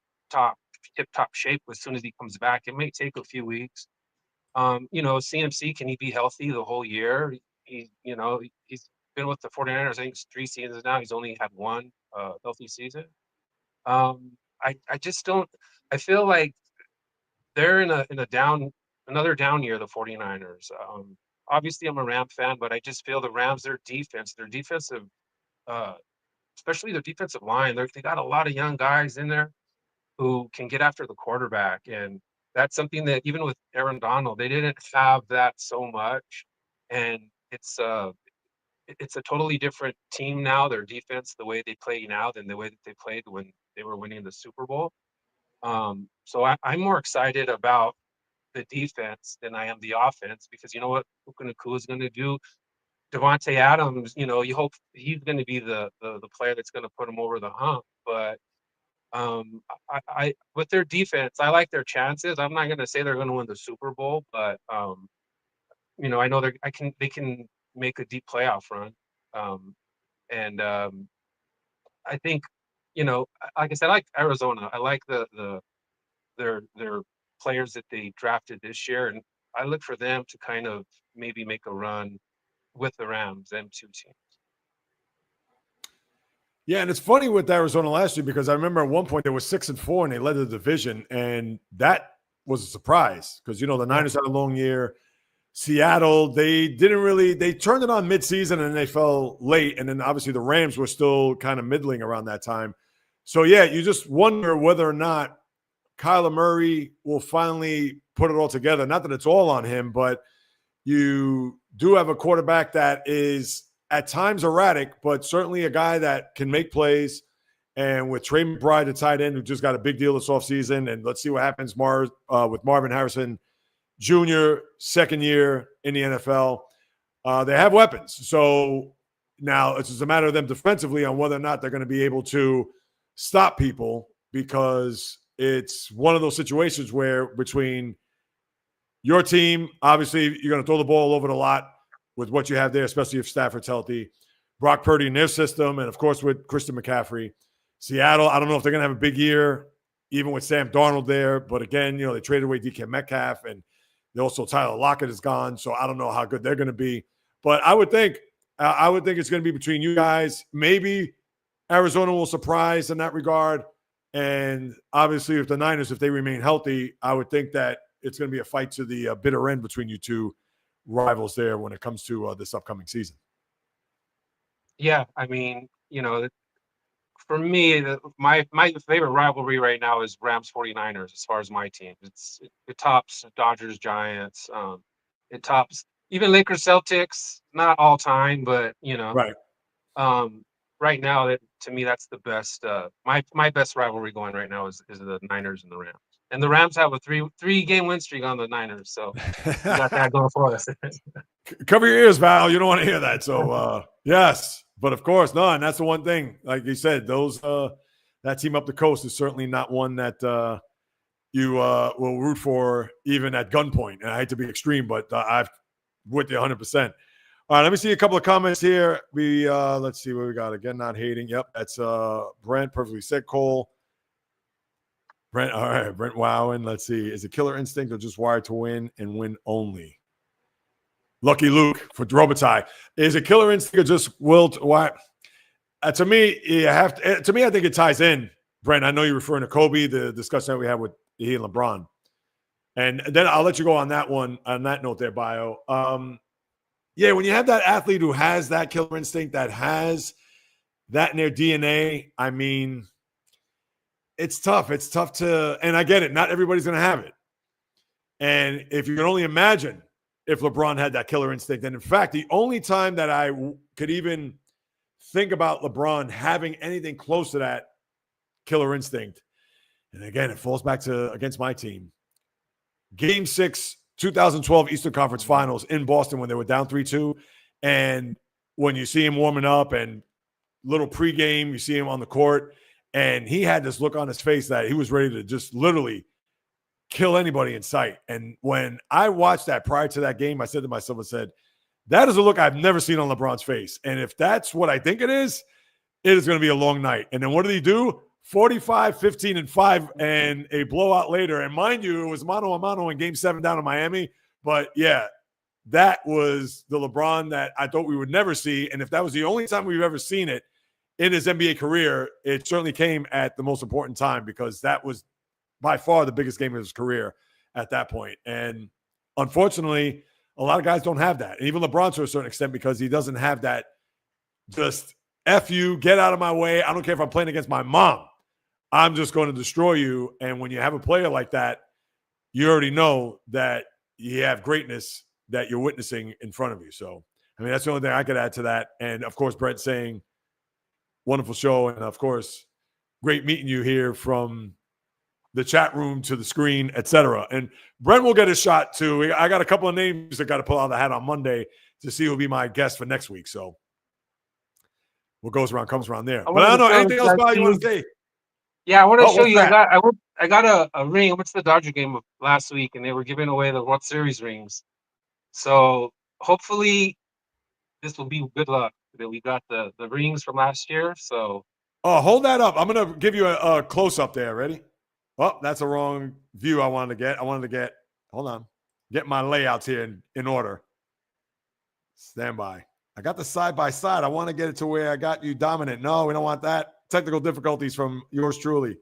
tip-top shape as soon as he comes back. It may take a few weeks. CMC, can he be healthy the whole year? He's been with the 49ers, I think it's 3 seasons now. He's only had one healthy season. I just don't. I feel like they're in a another down year. The 49ers. Obviously, I'm a Ram fan, but I just feel the Rams, their defensive, uh, especially their defensive line, they got a lot of young guys in there who can get after the quarterback, and that's something that even with Aaron Donald, they didn't have that so much, and it's a totally different team now. Their defense, the way they play now, than the way that they played when they were winning the Super Bowl. So I'm more excited about the defense than I am the offense because you know what Puka Nacua is going to do. Devontae Adams, you hope he's going to be the player that's going to put him over the hump. But I with their defense, I like their chances. I'm not going to say they're going to win the Super Bowl, but I know they can make a deep playoff run. Um, and I think, like I said, I like Arizona. I like their players that they drafted this year, and I look for them to kind of maybe make a run with the Rams, them two teams. Yeah, and it's funny with Arizona last year because I remember at one point they were 6-4 and they led the division, and that was a surprise because the Niners had a long year. Seattle, they turned it on midseason and they fell late, and then obviously the Rams were still kind of middling around that time. So yeah, you just wonder whether or not Kyler Murray will finally put it all together. Not that it's all on him, but you do have a quarterback that is at times erratic, but certainly a guy that can make plays. And with Trey McBride, the tight end, who just got a big deal this offseason, and let's see what happens with Marvin Harrison Jr., second year in the NFL. They have weapons. So now it's just a matter of them defensively on whether or not they're going to be able to stop people, because it's one of those situations where between your team, obviously, you're going to throw the ball over a lot with what you have there, especially if Stafford's healthy. Brock Purdy in their system, and, of course, with Christian McCaffrey. Seattle, I don't know if they're going to have a big year, even with Sam Darnold there. But, again, they traded away DK Metcalf, and also Tyler Lockett is gone, so I don't know how good they're going to be. But I would think it's going to be between you guys. Maybe Arizona will surprise in that regard. And, obviously, if the Niners, if they remain healthy, I would think that it's going to be a fight to the bitter end between you two rivals there when it comes to this upcoming season. Yeah, I mean, for me, my favorite rivalry right now is Rams 49ers as far as my team. It tops Dodgers Giants. It tops even Lakers Celtics. Not all time, but Right. um, right now, that to me that's the best. My best rivalry going right now is the Niners and the Rams. And the Rams have a three game win streak on the Niners, so we got that going for us. Cover your ears, Val. You don't want to hear that. So yes, but of course, no, and that's the one thing. Like you said, those that team up the coast is certainly not one that you will root for even at gunpoint. And I hate to be extreme, but I've with you 100%. All right, let me see a couple of comments here. Let's see what we got. Again, not hating. Yep, that's Brent. Perfectly said, Cole. Brent, all right, Brent Wowen. Let's see. Is it killer instinct or just wired to win and win only? Lucky Luke for Drobitai. Is it killer instinct or just will to why? To me, you have to. To me, I think it ties in. Brent, I know you're referring to Kobe, the discussion that we had with he and LeBron, and then I'll let you go on that one. On that note, there, Bio. Yeah, when you have that athlete who has that killer instinct, that has that in their DNA, I mean, it's tough. It's tough to, and I get it. Not everybody's going to have it. And if you can only imagine if LeBron had that killer instinct, and in fact, the only time that I could even think about LeBron having anything close to that killer instinct, and again, it falls back to against my team. Game 6, 2012 Eastern Conference Finals in Boston when they were down 3-2. And when you see him warming up and little pregame, you see him on the court, and he had this look on his face that he was ready to just literally kill anybody in sight. And when I watched that prior to that game, I said to myself, I said, that is a look I've never seen on LeBron's face. And if that's what I think it is going to be a long night. And then what did he do? 45, 15, and 5, and a blowout later. And mind you, it was mano a mano in Game 7 down in Miami. But, yeah, that was the LeBron that I thought we would never see. And if that was the only time we've ever seen it in his NBA career, it certainly came at the most important time because that was by far the biggest game of his career at that point. And unfortunately, a lot of guys don't have that. And even LeBron to a certain extent because he doesn't have that just F you, get out of my way. I don't care if I'm playing against my mom. I'm just going to destroy you. And when you have a player like that, you already know that you have greatness that you're witnessing in front of you. So, I mean, that's the only thing I could add to that. And, of course, Brett saying, wonderful show. And, of course, great meeting you here from the chat room to the screen, etc. And Brent will get a shot, too. I got a couple of names that got to pull out of the hat on Monday to see who will be my guest for next week. So, what goes around comes around there. But I don't know. Anything else about you want to say? Yeah, I want to show you. I got a ring. I went to the Dodger game of last week, and they were giving away the World Series rings. So hopefully, this will be good luck. That we got the rings from last year. So. Oh, hold that up. I'm gonna give you a close up there. Ready? Oh, that's a wrong view. I wanted to get. Hold on. Get my layouts here in order. Stand by. I got the side by side. I want to get it to where I got you dominant. No, we don't want that. Technical difficulties from yours truly.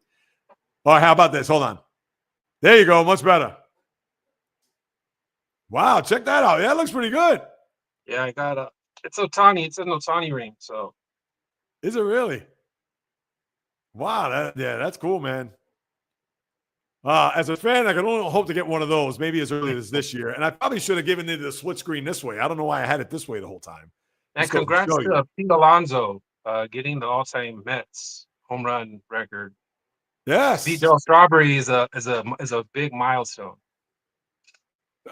All right, how about this? Hold on. There you go. Much better. Wow, check that out. Yeah, that looks pretty good. Yeah, I got it's Ohtani. It's an Ohtani ring. So. Is it really? Wow. That's cool, man. As a fan, I can only hope to get one of those, maybe as early as this year. And I probably should have given it the split screen this way. I don't know why I had it this way the whole time. And congrats to Pete Alonso getting the all-time Mets home run record. Yes. Beat Joe Strawberry is a big milestone.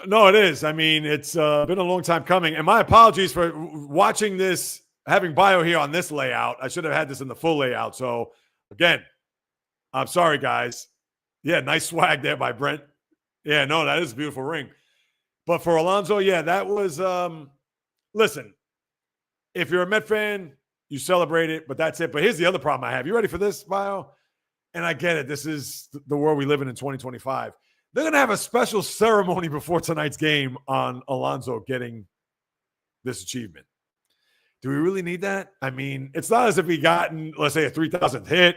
No, it is. I mean, it's been a long time coming. And my apologies for watching this, having Bio here on this layout. I should have had this in the full layout. So, again, I'm sorry, guys. Yeah, nice swag there by Brent. Yeah, no, that is a beautiful ring. But for Alonso, yeah, that was listen, if you're a Met fan, you celebrate it, but that's it. But here's the other problem I have. You ready for this, Bio? And I get it. This is the world we live in 2025. They're going to have a special ceremony before tonight's game on Alonso getting this achievement. Do we really need that? I mean, it's not as if he gotten, let's say, a 3,000th hit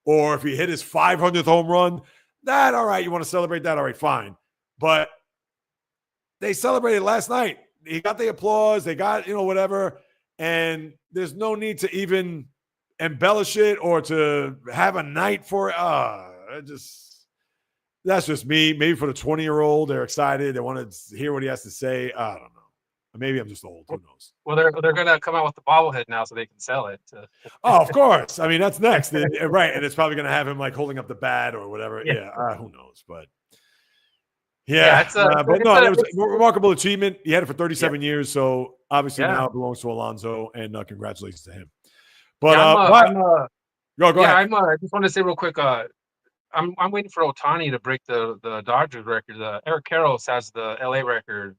or if he hit his 500th home run. That, all right, you want to celebrate that? All right, fine. But they celebrated last night. He got the applause. They got, whatever. And there's no need to even embellish it or to have a night for it. That's just me. Maybe for the 20-year-old, they're excited. They want to hear what he has to say. I don't know. Maybe I'm just old. Who knows? Well, they're gonna come out with the bobblehead now so they can sell it. Oh, of course. I mean, that's next. Right. And it's probably going to have him like holding up the bat or whatever. Yeah. Who knows? But yeah. But no, it was a remarkable achievement. He had it for 37 years. So obviously now it belongs to Alonso, and congratulations to him. But go ahead. I just want to say real quick, I'm waiting for Ohtani to break the Dodgers record. Eric Karros has the LA record,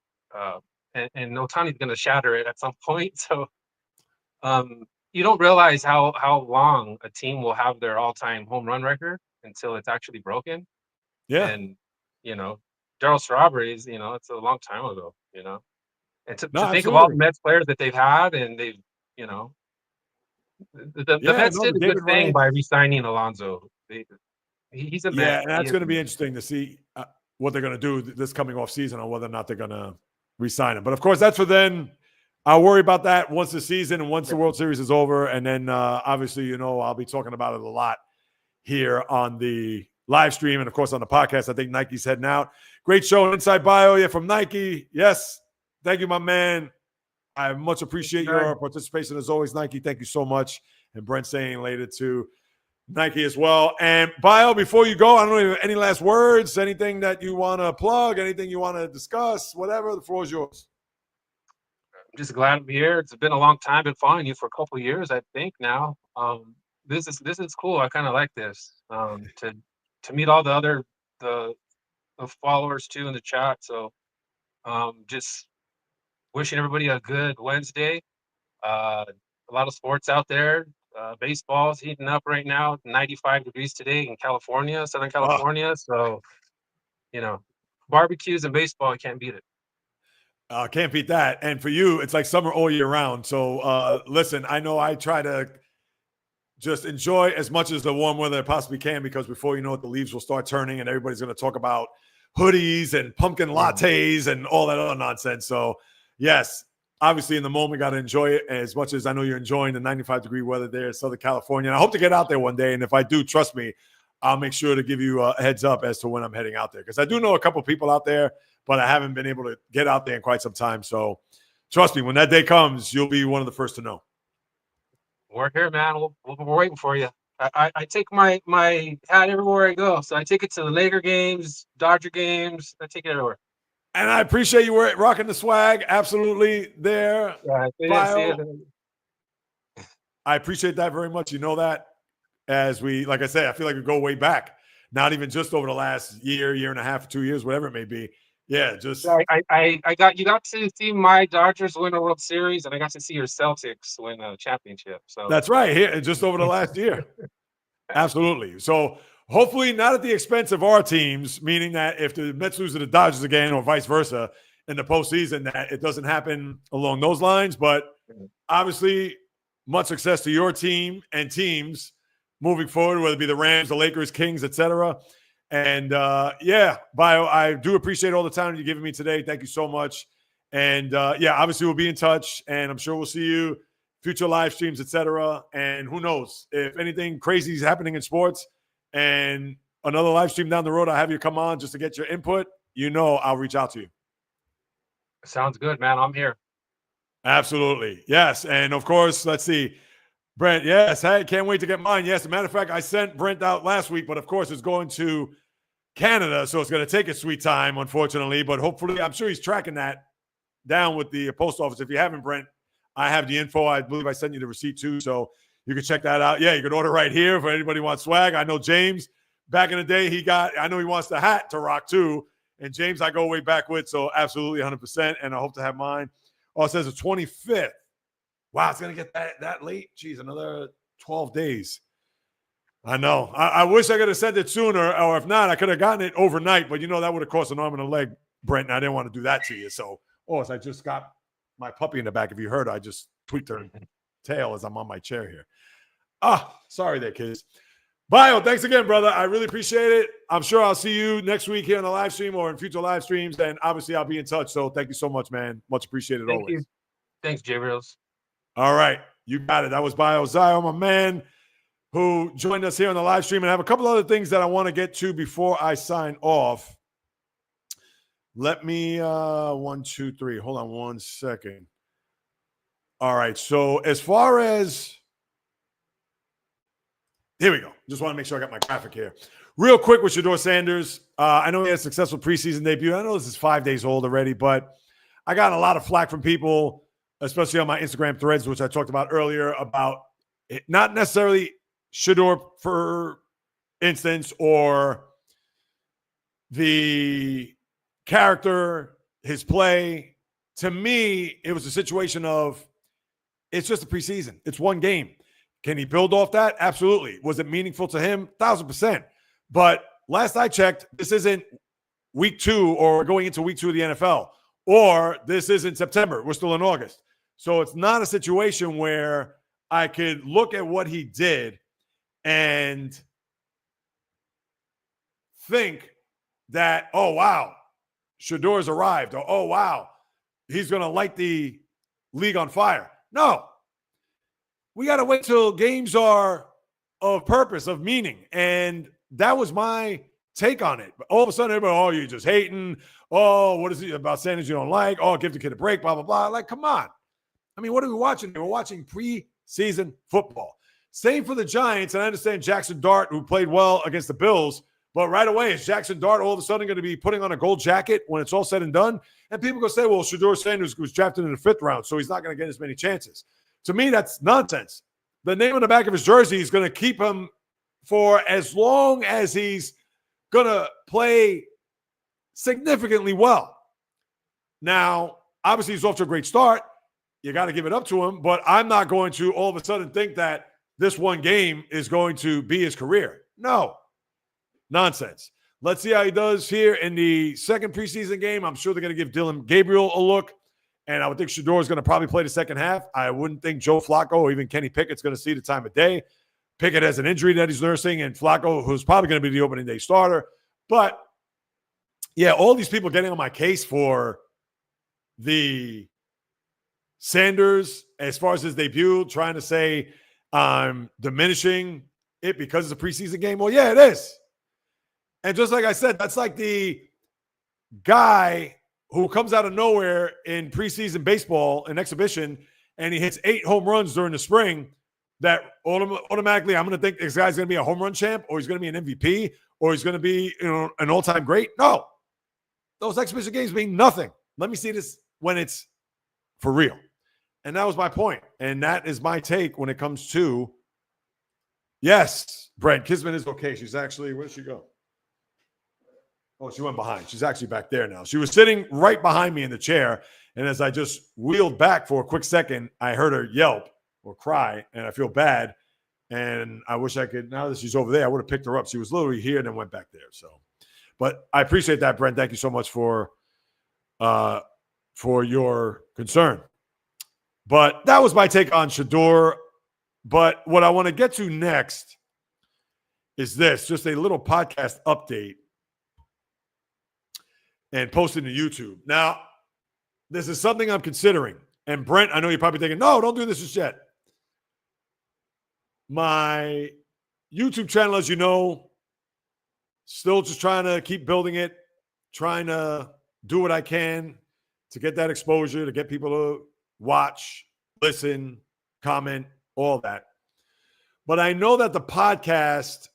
and Ohtani's going to shatter it at some point. So you don't realize how long a team will have their all-time home run record until it's actually broken. Yeah. And, Darryl Strawberry's, it's a long time ago, And to think of all the Mets players that they've had, and they've, the Mets did a good thing by re-signing Alonso. He's a Met. Yeah, and that's going to be interesting to see what they're going to do this coming off season on whether or not they're going to re-sign him. But of course, that's for then. I'll worry about that once the season and once the World Series is over. And then obviously, I'll be talking about it a lot here on the live stream and, of course, on the podcast. I think Nike's heading out. Great show, Inside Bio from Nike. Yes. Thank you, my man. I much appreciate your participation as always, Nike. Thank you so much. And Brent saying later to Nike as well. And Bio, before you go, I don't know, any last words, anything that you want to plug, anything you want to discuss, whatever, the floor is yours. I'm just glad to be here. It's been a long time. Been following you for a couple of years, I think now. This is cool. I kind of like this. To meet all the other the followers too in the chat. So just wishing everybody a good Wednesday. A lot of sports out there. Baseball's heating up right now. 95 degrees today in California, Southern California. So, barbecues and baseball, you can't beat it. Can't beat that. And for you, it's like summer all year round. So listen, I know I try to just enjoy as much as the warm weather I possibly can, because before you know it, the leaves will start turning and everybody's going to talk about hoodies and pumpkin lattes and all that other nonsense. So yes, obviously in the moment, got to enjoy it as much as I know you're enjoying the 95-degree weather there in Southern California. And I hope to get out there one day. And if I do, trust me, I'll make sure to give you a heads up as to when I'm heading out there, because I do know a couple people out there, but I haven't been able to get out there in quite some time. So trust me, when that day comes, you'll be one of the first to know. We're here, man. We're waiting for you. I take my hat everywhere I go. So I take it to the Laker games, Dodger games. I take it everywhere. And I appreciate you rocking the swag. Absolutely there. Yeah, I appreciate that very much. You know that. As we, like I say, I feel like we go way back. Not even just over the last year and a half, 2 years, whatever it may be. Yeah, just you got to see my Dodgers win a World Series, and I got to see your Celtics win a championship. So that's right, here just over the last year. Absolutely. So hopefully not at the expense of our teams, meaning that if the Mets lose to the Dodgers again or vice versa in the postseason, that it doesn't happen along those lines. But obviously, much success to your team and teams moving forward, whether it be the Rams, the Lakers, Kings, etc. And Bio, I do appreciate all the time you're giving me today. Thank you so much. And obviously we'll be in touch, and I'm sure we'll see you future live streams, etc. And who knows, if anything crazy is happening in sports and another live stream down the road, I'll have you come on just to get your input. I'll reach out to you. Sounds good, man. I'm here. Absolutely. Yes. And of course, let's see. Brent, yes. Hey, can't wait to get mine. Yes. As a matter of fact, I sent Brent out last week, but of course it's going to Canada, so it's going to take a sweet time, unfortunately. But hopefully, I'm sure he's tracking that down with the post office. If you haven't, Brent, I have the info. I believe I sent you the receipt too, so you can check that out. Yeah, you can order right here for anybody who wants swag. I know James, back in the day, I know he wants the hat to rock too. And James, I go way back with, so absolutely 100%. And I hope to have mine. Oh, it says the 25th. Wow, it's going to get that late? Jeez, another 12 days. I know. I wish I could have sent it sooner, or if not, I could have gotten it overnight. But, that would have cost an arm and a leg, Brent, and I didn't want to do that to you. So, I just got my puppy in the back. If you heard, I just tweaked her tail as I'm on my chair here. Sorry there, kids. Bio, thanks again, brother. I really appreciate it. I'm sure I'll see you next week here on the live stream or in future live streams. And obviously, I'll be in touch. So thank you so much, man. Much appreciated always. Thanks, J-Reels. All right. You got it. That was by Ozayo, my man, who joined us here on the live stream. And I have a couple other things that I want to get to before I sign off. Let me, 1, 2, 3. Hold on 1 second. All right. So as far as, here we go. Just want to make sure I got my graphic here. Real quick with Shedeur Sanders. I know he had a successful preseason debut. I know this is 5 days old already, but I got a lot of flack from people, especially on my Instagram threads, which I talked about earlier, about it, not necessarily Shedeur, for instance, or the character, his play. To me, it was a situation of it's just a preseason. It's one game. Can he build off that? Absolutely. Was it meaningful to him? 1,000%. But last I checked, this isn't week 2 or going into week 2 of the NFL, or this isn't September. We're still in August. So it's not a situation where I could look at what he did and think that, oh, wow, Shedeur's arrived, or oh, wow, he's going to light the league on fire. No. We got to wait till games are of purpose, of meaning. And that was my take on it. But all of a sudden, everybody, oh, you're just hating. Oh, what is it about Sanders you don't like? Oh, give the kid a break, blah, blah, blah. Like, come on. I mean, what are we watching? We're watching preseason football. Same for the Giants. And I understand Jackson Dart, who played well against the Bills. But right away, is Jackson Dart all of a sudden going to be putting on a gold jacket when it's all said and done? And people go say, well, Shedeur Sanders was drafted in the 5th round, so he's not going to get as many chances. To me, that's nonsense. The name on the back of his jersey is going to keep him for as long as he's going to play significantly well. Now, obviously, he's off to a great start. You got to give it up to him, but I'm not going to all of a sudden think that this one game is going to be his career. No. Nonsense. Let's see how he does here in the second preseason game. I'm sure they're going to give Dylan Gabriel a look, and I would think Shedeur is going to probably play the second half. I wouldn't think Joe Flacco or even Kenny Pickett's going to see the time of day. Pickett has an injury that he's nursing, and Flacco, who's probably going to be the opening day starter. But, yeah, all these people getting on my case for the Sanders, as far as his debut, trying to say I'm diminishing it because it's a preseason game. Well, yeah, it is. And just like I said, that's like the guy who comes out of nowhere in preseason baseball, an exhibition, and he hits 8 home runs during the spring, that automatically I'm going to think this guy's going to be a home run champ, or he's going to be an MVP, or he's going to be, an all-time great. No. Those exhibition games mean nothing. Let me see this when it's for real. And that was my point. And that is my take when it comes to, yes, Brent Kisman is okay. She's actually, where did she go? Oh, she went behind. She's actually back there now. She was sitting right behind me in the chair. And as I just wheeled back for a quick second, I heard her yelp or cry, and I feel bad. And I wish I could, now that she's over there, I would have picked her up. She was literally here and then went back there. So, but I appreciate that, Brent. Thank you so much for your concern. But that was my take on Shedeur. But what I want to get to next is this, just a little podcast update and posted to YouTube. Now, this is something I'm considering. And Brent, I know you're probably thinking, no, don't do this just yet. My YouTube channel, as you know, still just trying to keep building it, trying to do what I can to get that exposure, to get people to watch, listen, comment, all that. But I know that the podcast,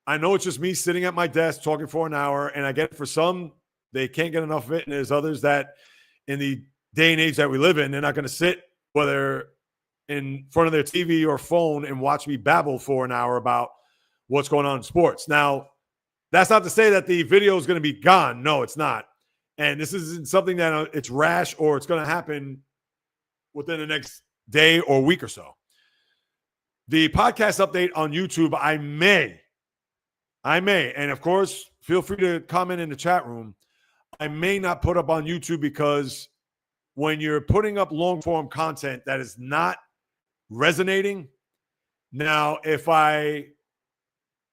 I know it's just me sitting at my desk talking for an hour, and I get it for some, they can't get enough of it, and there's others that in the day and age that we live in, they're not going to sit, whether in front of their TV or phone, and watch me babble for an hour about what's going on in sports. Now, that's not to say that the video is going to be gone. No, it's not. And this isn't something that it's rash or it's going to happen within the next day or week or so. The podcast update on YouTube, I may, and of course, feel free to comment in the chat room. I may not put up on YouTube because when you're putting up long form content that is not resonating. Now, if I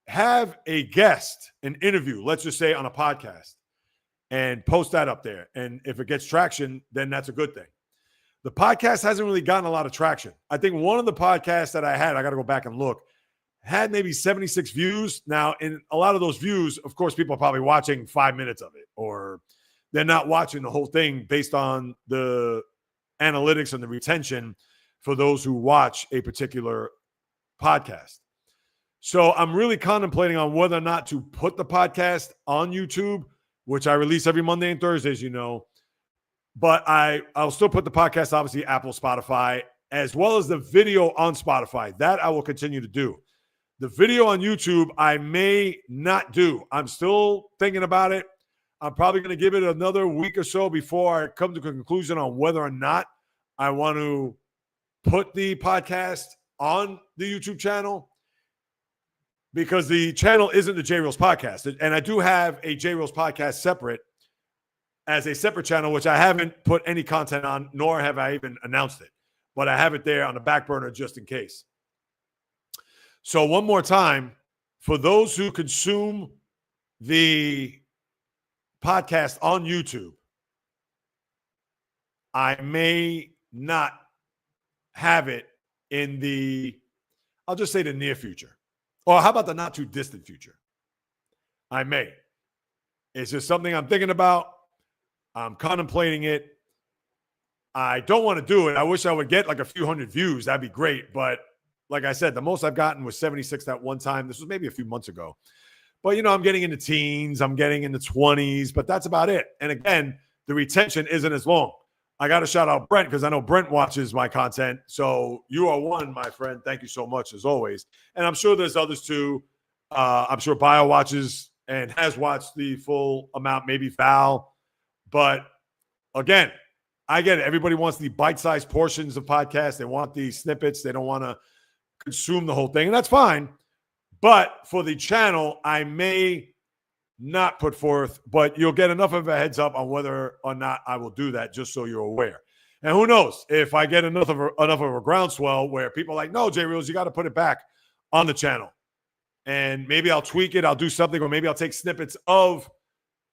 have a guest, an interview, let's just say on a podcast, and post that up there, and if it gets traction, then that's a good thing. the podcast hasn't really gotten a lot of traction. I think one of the podcasts that I had, I got to go back and look, had maybe 76 views. Now, in a lot of those views, of course, people are probably watching 5 minutes of it, or they're not watching the whole thing based on the analytics and the retention for those who watch a particular podcast. So I'm really contemplating on whether or not to put the podcast on YouTube, which I release every Monday and Thursday, as you know. But I'll still put the podcast, obviously, Apple, Spotify, as well as the video on Spotify. That I will continue to do. The video on YouTube, I may not do. I'm still thinking about it. I'm probably going to give it another week or so before I come to a conclusion on whether or not I want to put the podcast on the YouTube channel, because the channel isn't the J Reels podcast. And I do have a J Reels podcast separate, as a separate channel, which I haven't put any content on, nor have I even announced it. But I have it there on the back burner just in case. So one more time, for those who consume the podcast on YouTube, I may not have it in the, I'll just say the near future. Or how about the not too distant future? I may. It's just something I'm thinking about. I'm contemplating it. I don't want to do it. I wish I would get like a few hundred views. That'd be great. But like I said, the most I've gotten was 76 that one time. This was maybe a few months ago. But, you know, I'm getting into teens. I'm getting into 20s. But that's about it. And again, the retention isn't as long. I got to shout out Brent, because I know Brent watches my content. So you are one, my friend. Thank you so much, as always. And I'm sure there's others too. I'm sure Bio watches and has watched the full amount, maybe Val. But again, I get it. Everybody wants the bite-sized portions of podcasts. They want the snippets. They don't want to consume the whole thing, and that's fine. But for the channel, I may not put forth, but you'll get enough of a heads up on whether or not I will do that, just so you're aware. And who knows, if I get enough of a groundswell where people are like, no, J Reels, you got to put it back on the channel. And maybe I'll tweak it. I'll do something, or maybe I'll take snippets of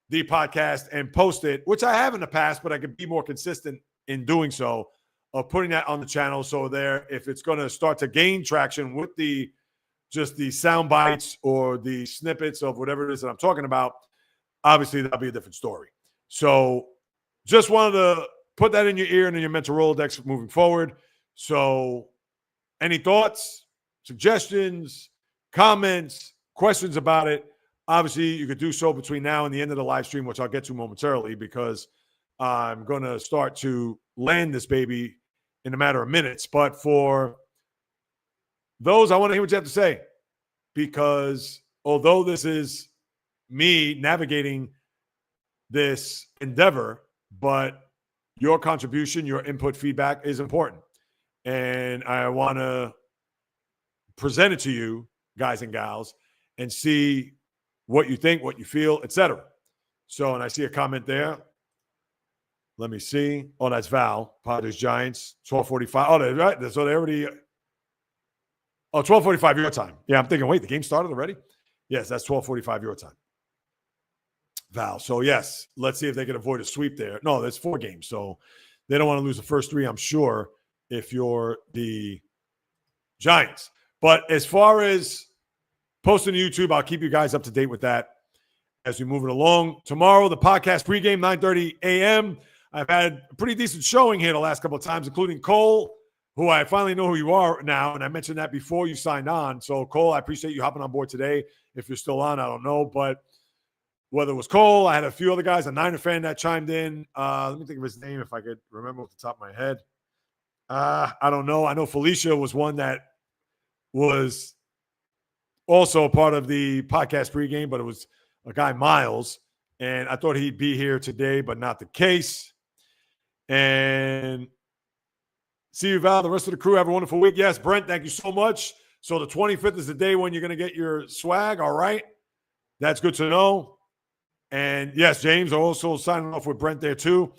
the podcast and post it, which I have in the past, but I could be more consistent in doing so, of putting that on the channel. So there, if it's going to start to gain traction with just the sound bites or the snippets of whatever it is that I'm talking about, obviously that'll be a different story. So just wanted to put that in your ear and in your mental Rolodex moving forward. So any thoughts, suggestions, comments, questions about it? Obviously, you could do so between now and the end of the live stream, which I'll get to momentarily, because I'm going to start to land this baby in a matter of minutes. But for those, I want to hear what you have to say, because although this is me navigating this endeavor, but your contribution, your input, feedback is important. And I want to present it to you, guys and gals, and see what you think, what you feel, etc. So, and I see a comment there. Let me see. Oh, that's Val. Padres Giants, 12:45. Oh, they're right. So they already. Oh, 12:45 your time. Yeah, I'm thinking, wait, the game started already? Yes, that's 12:45 your time. Val. So, yes, let's see if they can avoid a sweep there. No, there's 4 games. So they don't want to lose the first 3, I'm sure, if you're the Giants. But as far as posting to YouTube, I'll keep you guys up to date with that as we move it along. Tomorrow, the podcast pregame, 9:30 a.m. I've had a pretty decent showing here the last couple of times, including Cole, who I finally know who you are now, and I mentioned that before you signed on. So, Cole, I appreciate you hopping on board today. If you're still on, I don't know. But whether it was Cole, I had a few other guys, a Niner fan that chimed in. Let me think of his name if I could remember off the top of my head. I don't know. I know Felicia was one that was also a part of the podcast pregame, but it was a guy, Miles, and I thought he'd be here today, but not the case. And see you, Val, the rest of the crew. Have a wonderful week. Yes, Brent, thank you so much. So the 25th is the day when you're going to get your swag. All right. That's good to know. And yes, James, also signing off with Brent there too.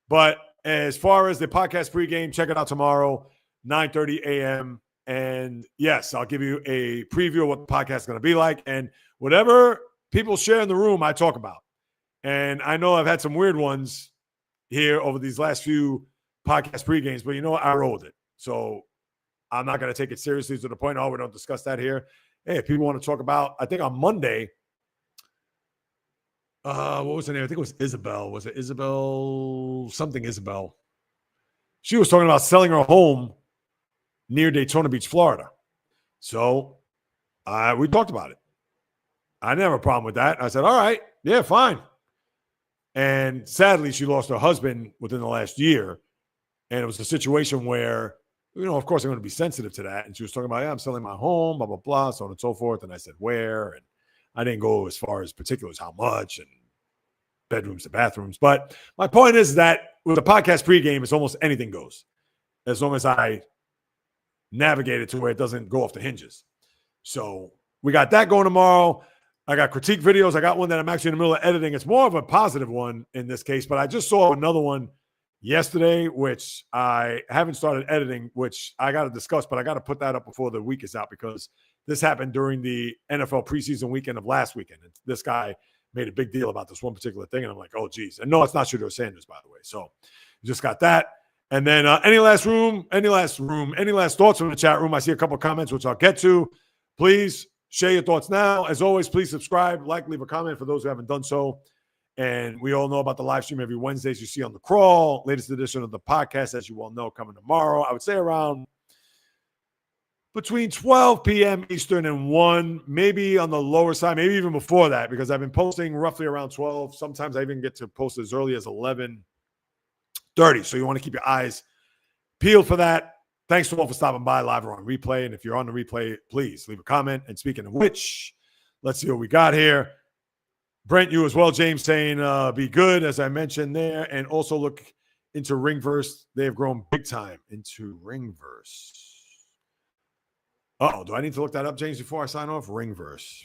But as far as the podcast pregame, check it out tomorrow, 9:30 a.m. And yes, I'll give you a preview of what the podcast is going to be like. And whatever people share in the room, I talk about. And I know I've had some weird ones here over these last few podcast pre-games, but you know what? I rolled it. So I'm not going to take it seriously to the point, we don't discuss that here. Hey, if people want to talk about, I think on Monday, what was her name? I think it was Isabel. Was it Isabel? Something Isabel. She was talking about selling her home near Daytona Beach, Florida. So we talked about it. I didn't have a problem with that. I said, all right, yeah, fine. And sadly, she lost her husband within the last year. And it was a situation where, of course, I'm going to be sensitive to that. And she was talking about, I'm selling my home, blah, blah, blah, so on and so forth. And I said, where? And I didn't go as far as particulars, how much, and bedrooms to bathrooms. But my point is that with a podcast pregame, it's almost anything goes, as long as I navigate it to where it doesn't go off the hinges. So we got that going tomorrow. I got critique videos. I got one that I'm actually in the middle of editing. It's more of a positive one in this case, but I just saw another one yesterday, which I haven't started editing, which I got to discuss, but I got to put that up before the week is out because this happened during the NFL preseason weekend of last weekend. And this guy made a big deal about this one particular thing. And I'm like, oh, geez. And no, it's not Shedeur Sanders, by the way. So just got that. And then any last thoughts from the chat room? I see a couple of comments, which I'll get to. Please share your thoughts now. As always, please subscribe, leave a comment for those who haven't done so. And we all know about the live stream every Wednesdays you see on The Crawl, latest edition of the podcast, as you all know, coming tomorrow. I would say around between 12 p.m. Eastern and 1, maybe on the lower side, maybe even before that, because I've been posting roughly around 12. Sometimes I even get to post as early as 11:30. So you want to keep your eyes peeled for that. Thanks to all for stopping by live or on replay. And if you're on the replay, please leave a comment. And speaking of which, let's see what we got here. Brent, you as well, James, saying be good, as I mentioned there. And also look into Ringverse. They have grown big time into Ringverse. Uh-oh, do I need to look that up, James, before I sign off? Ringverse.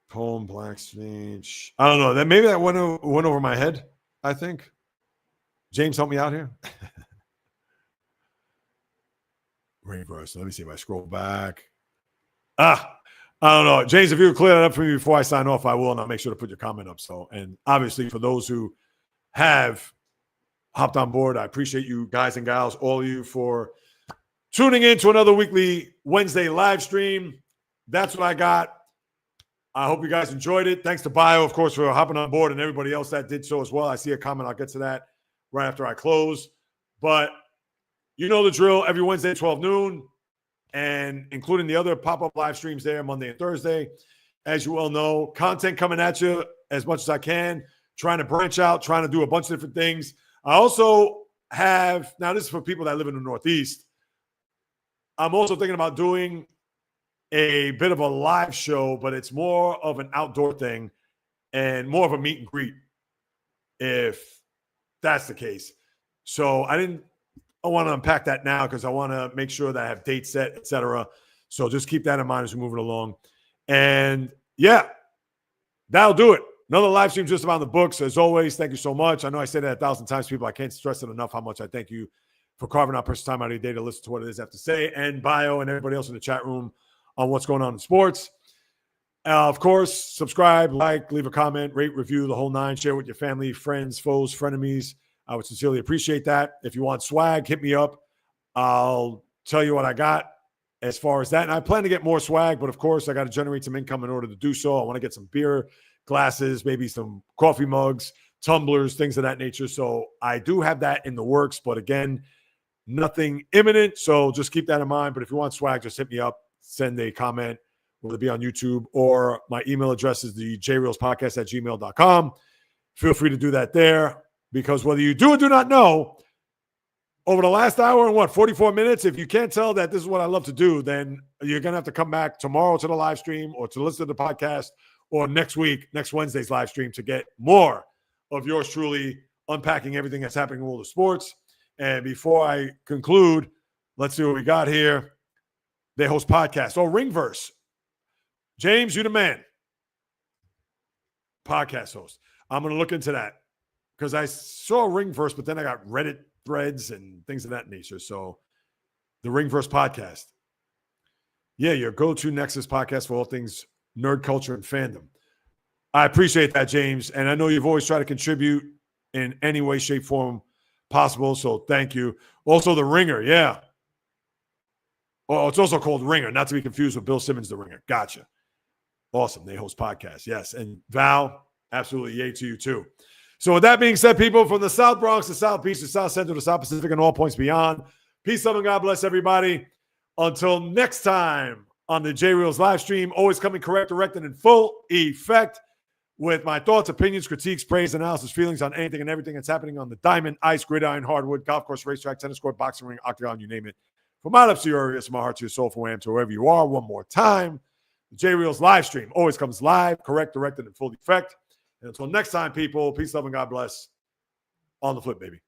Poem, Black Speech. I don't know. Maybe that went over my head, I think. James, help me out here. Ringverse. Let me see if I scroll back. I don't know. James, if you would clear that up for me before I sign off, I will, and I'll make sure to put your comment up. So, and obviously for those who have hopped on board, I appreciate you guys and gals, all of you, for tuning in to another weekly Wednesday live stream. That's what I got. I hope you guys enjoyed it. Thanks to Bio, of course, for hopping on board and everybody else that did so as well. I see a comment. I'll get to that right after I close. But you know the drill. Every Wednesday, 12 noon, and including the other pop-up live streams there Monday and Thursday. As you all know, content coming at you as much as I can, trying to branch out, trying to do a bunch of different things. I also have, now this is for people that live in the Northeast, I'm also thinking about doing a bit of a live show, but it's more of an outdoor thing and more of a meet and greet, if that's the case. So I want to unpack that now because I want to make sure that I have dates set, etc. So just keep that in mind as we move it along. And yeah, that'll do it. Another live stream just about the books. As always, thank you so much. I know I said that 1,000 times, people. I can't stress it enough how much I thank you for carving out personal time out of your day to listen to what it is I have to say, and Bio and everybody else in the chat room on what's going on in sports. Of course, subscribe, leave a comment, rate, review, the whole nine. Share with your family, friends, foes, frenemies. I would sincerely appreciate that. If you want swag, hit me up. I'll tell you what I got as far as that. And I plan to get more swag, but of course, I got to generate some income in order to do so. I want to get some beer glasses, maybe some coffee mugs, tumblers, things of that nature. So I do have that in the works, but again, nothing imminent. So just keep that in mind. But if you want swag, just hit me up. Send a comment, whether it be on YouTube or my email address is the jreelspodcast@gmail.com. Feel free to do that there, because whether you do or do not know, over the last hour and 44 minutes, if you can't tell that this is what I love to do, then you're going to have to come back tomorrow to the live stream or to listen to the podcast, or next week, next Wednesday's live stream, to get more of yours truly unpacking everything that's happening in the world of sports. And before I conclude, let's see what we got here. They host podcasts. Oh, Ringverse. James, you the man. Podcast host. I'm going to look into that because I saw Ringverse, but then I got Reddit threads and things of that nature. So the Ringverse podcast. Yeah, your go-to Nexus podcast for all things nerd culture and fandom. I appreciate that, James. And I know you've always tried to contribute in any way, shape, form possible. So thank you. Also, The Ringer. Yeah. Oh, it's also called Ringer, not to be confused with Bill Simmons, The Ringer. Gotcha. Awesome. They host podcasts. Yes. And Val, absolutely yay to you too. So with that being said, people, from the South Bronx to South Beach to South Central to South Pacific and all points beyond, peace, love, and God bless everybody. Until next time on the J Reels live stream, always coming correct, direct, and in full effect with my thoughts, opinions, critiques, praise, analysis, feelings on anything and everything that's happening on the diamond, ice, gridiron, hardwood, golf course, racetrack, tennis court, boxing ring, octagon, you name it. From my lips to your ears, from my heart to your soul, from where I am to wherever you are. One more time, the J Reels live stream always comes live, correct, directed, in full effect. And until next time, people, peace, love, and God bless. On the flip, baby.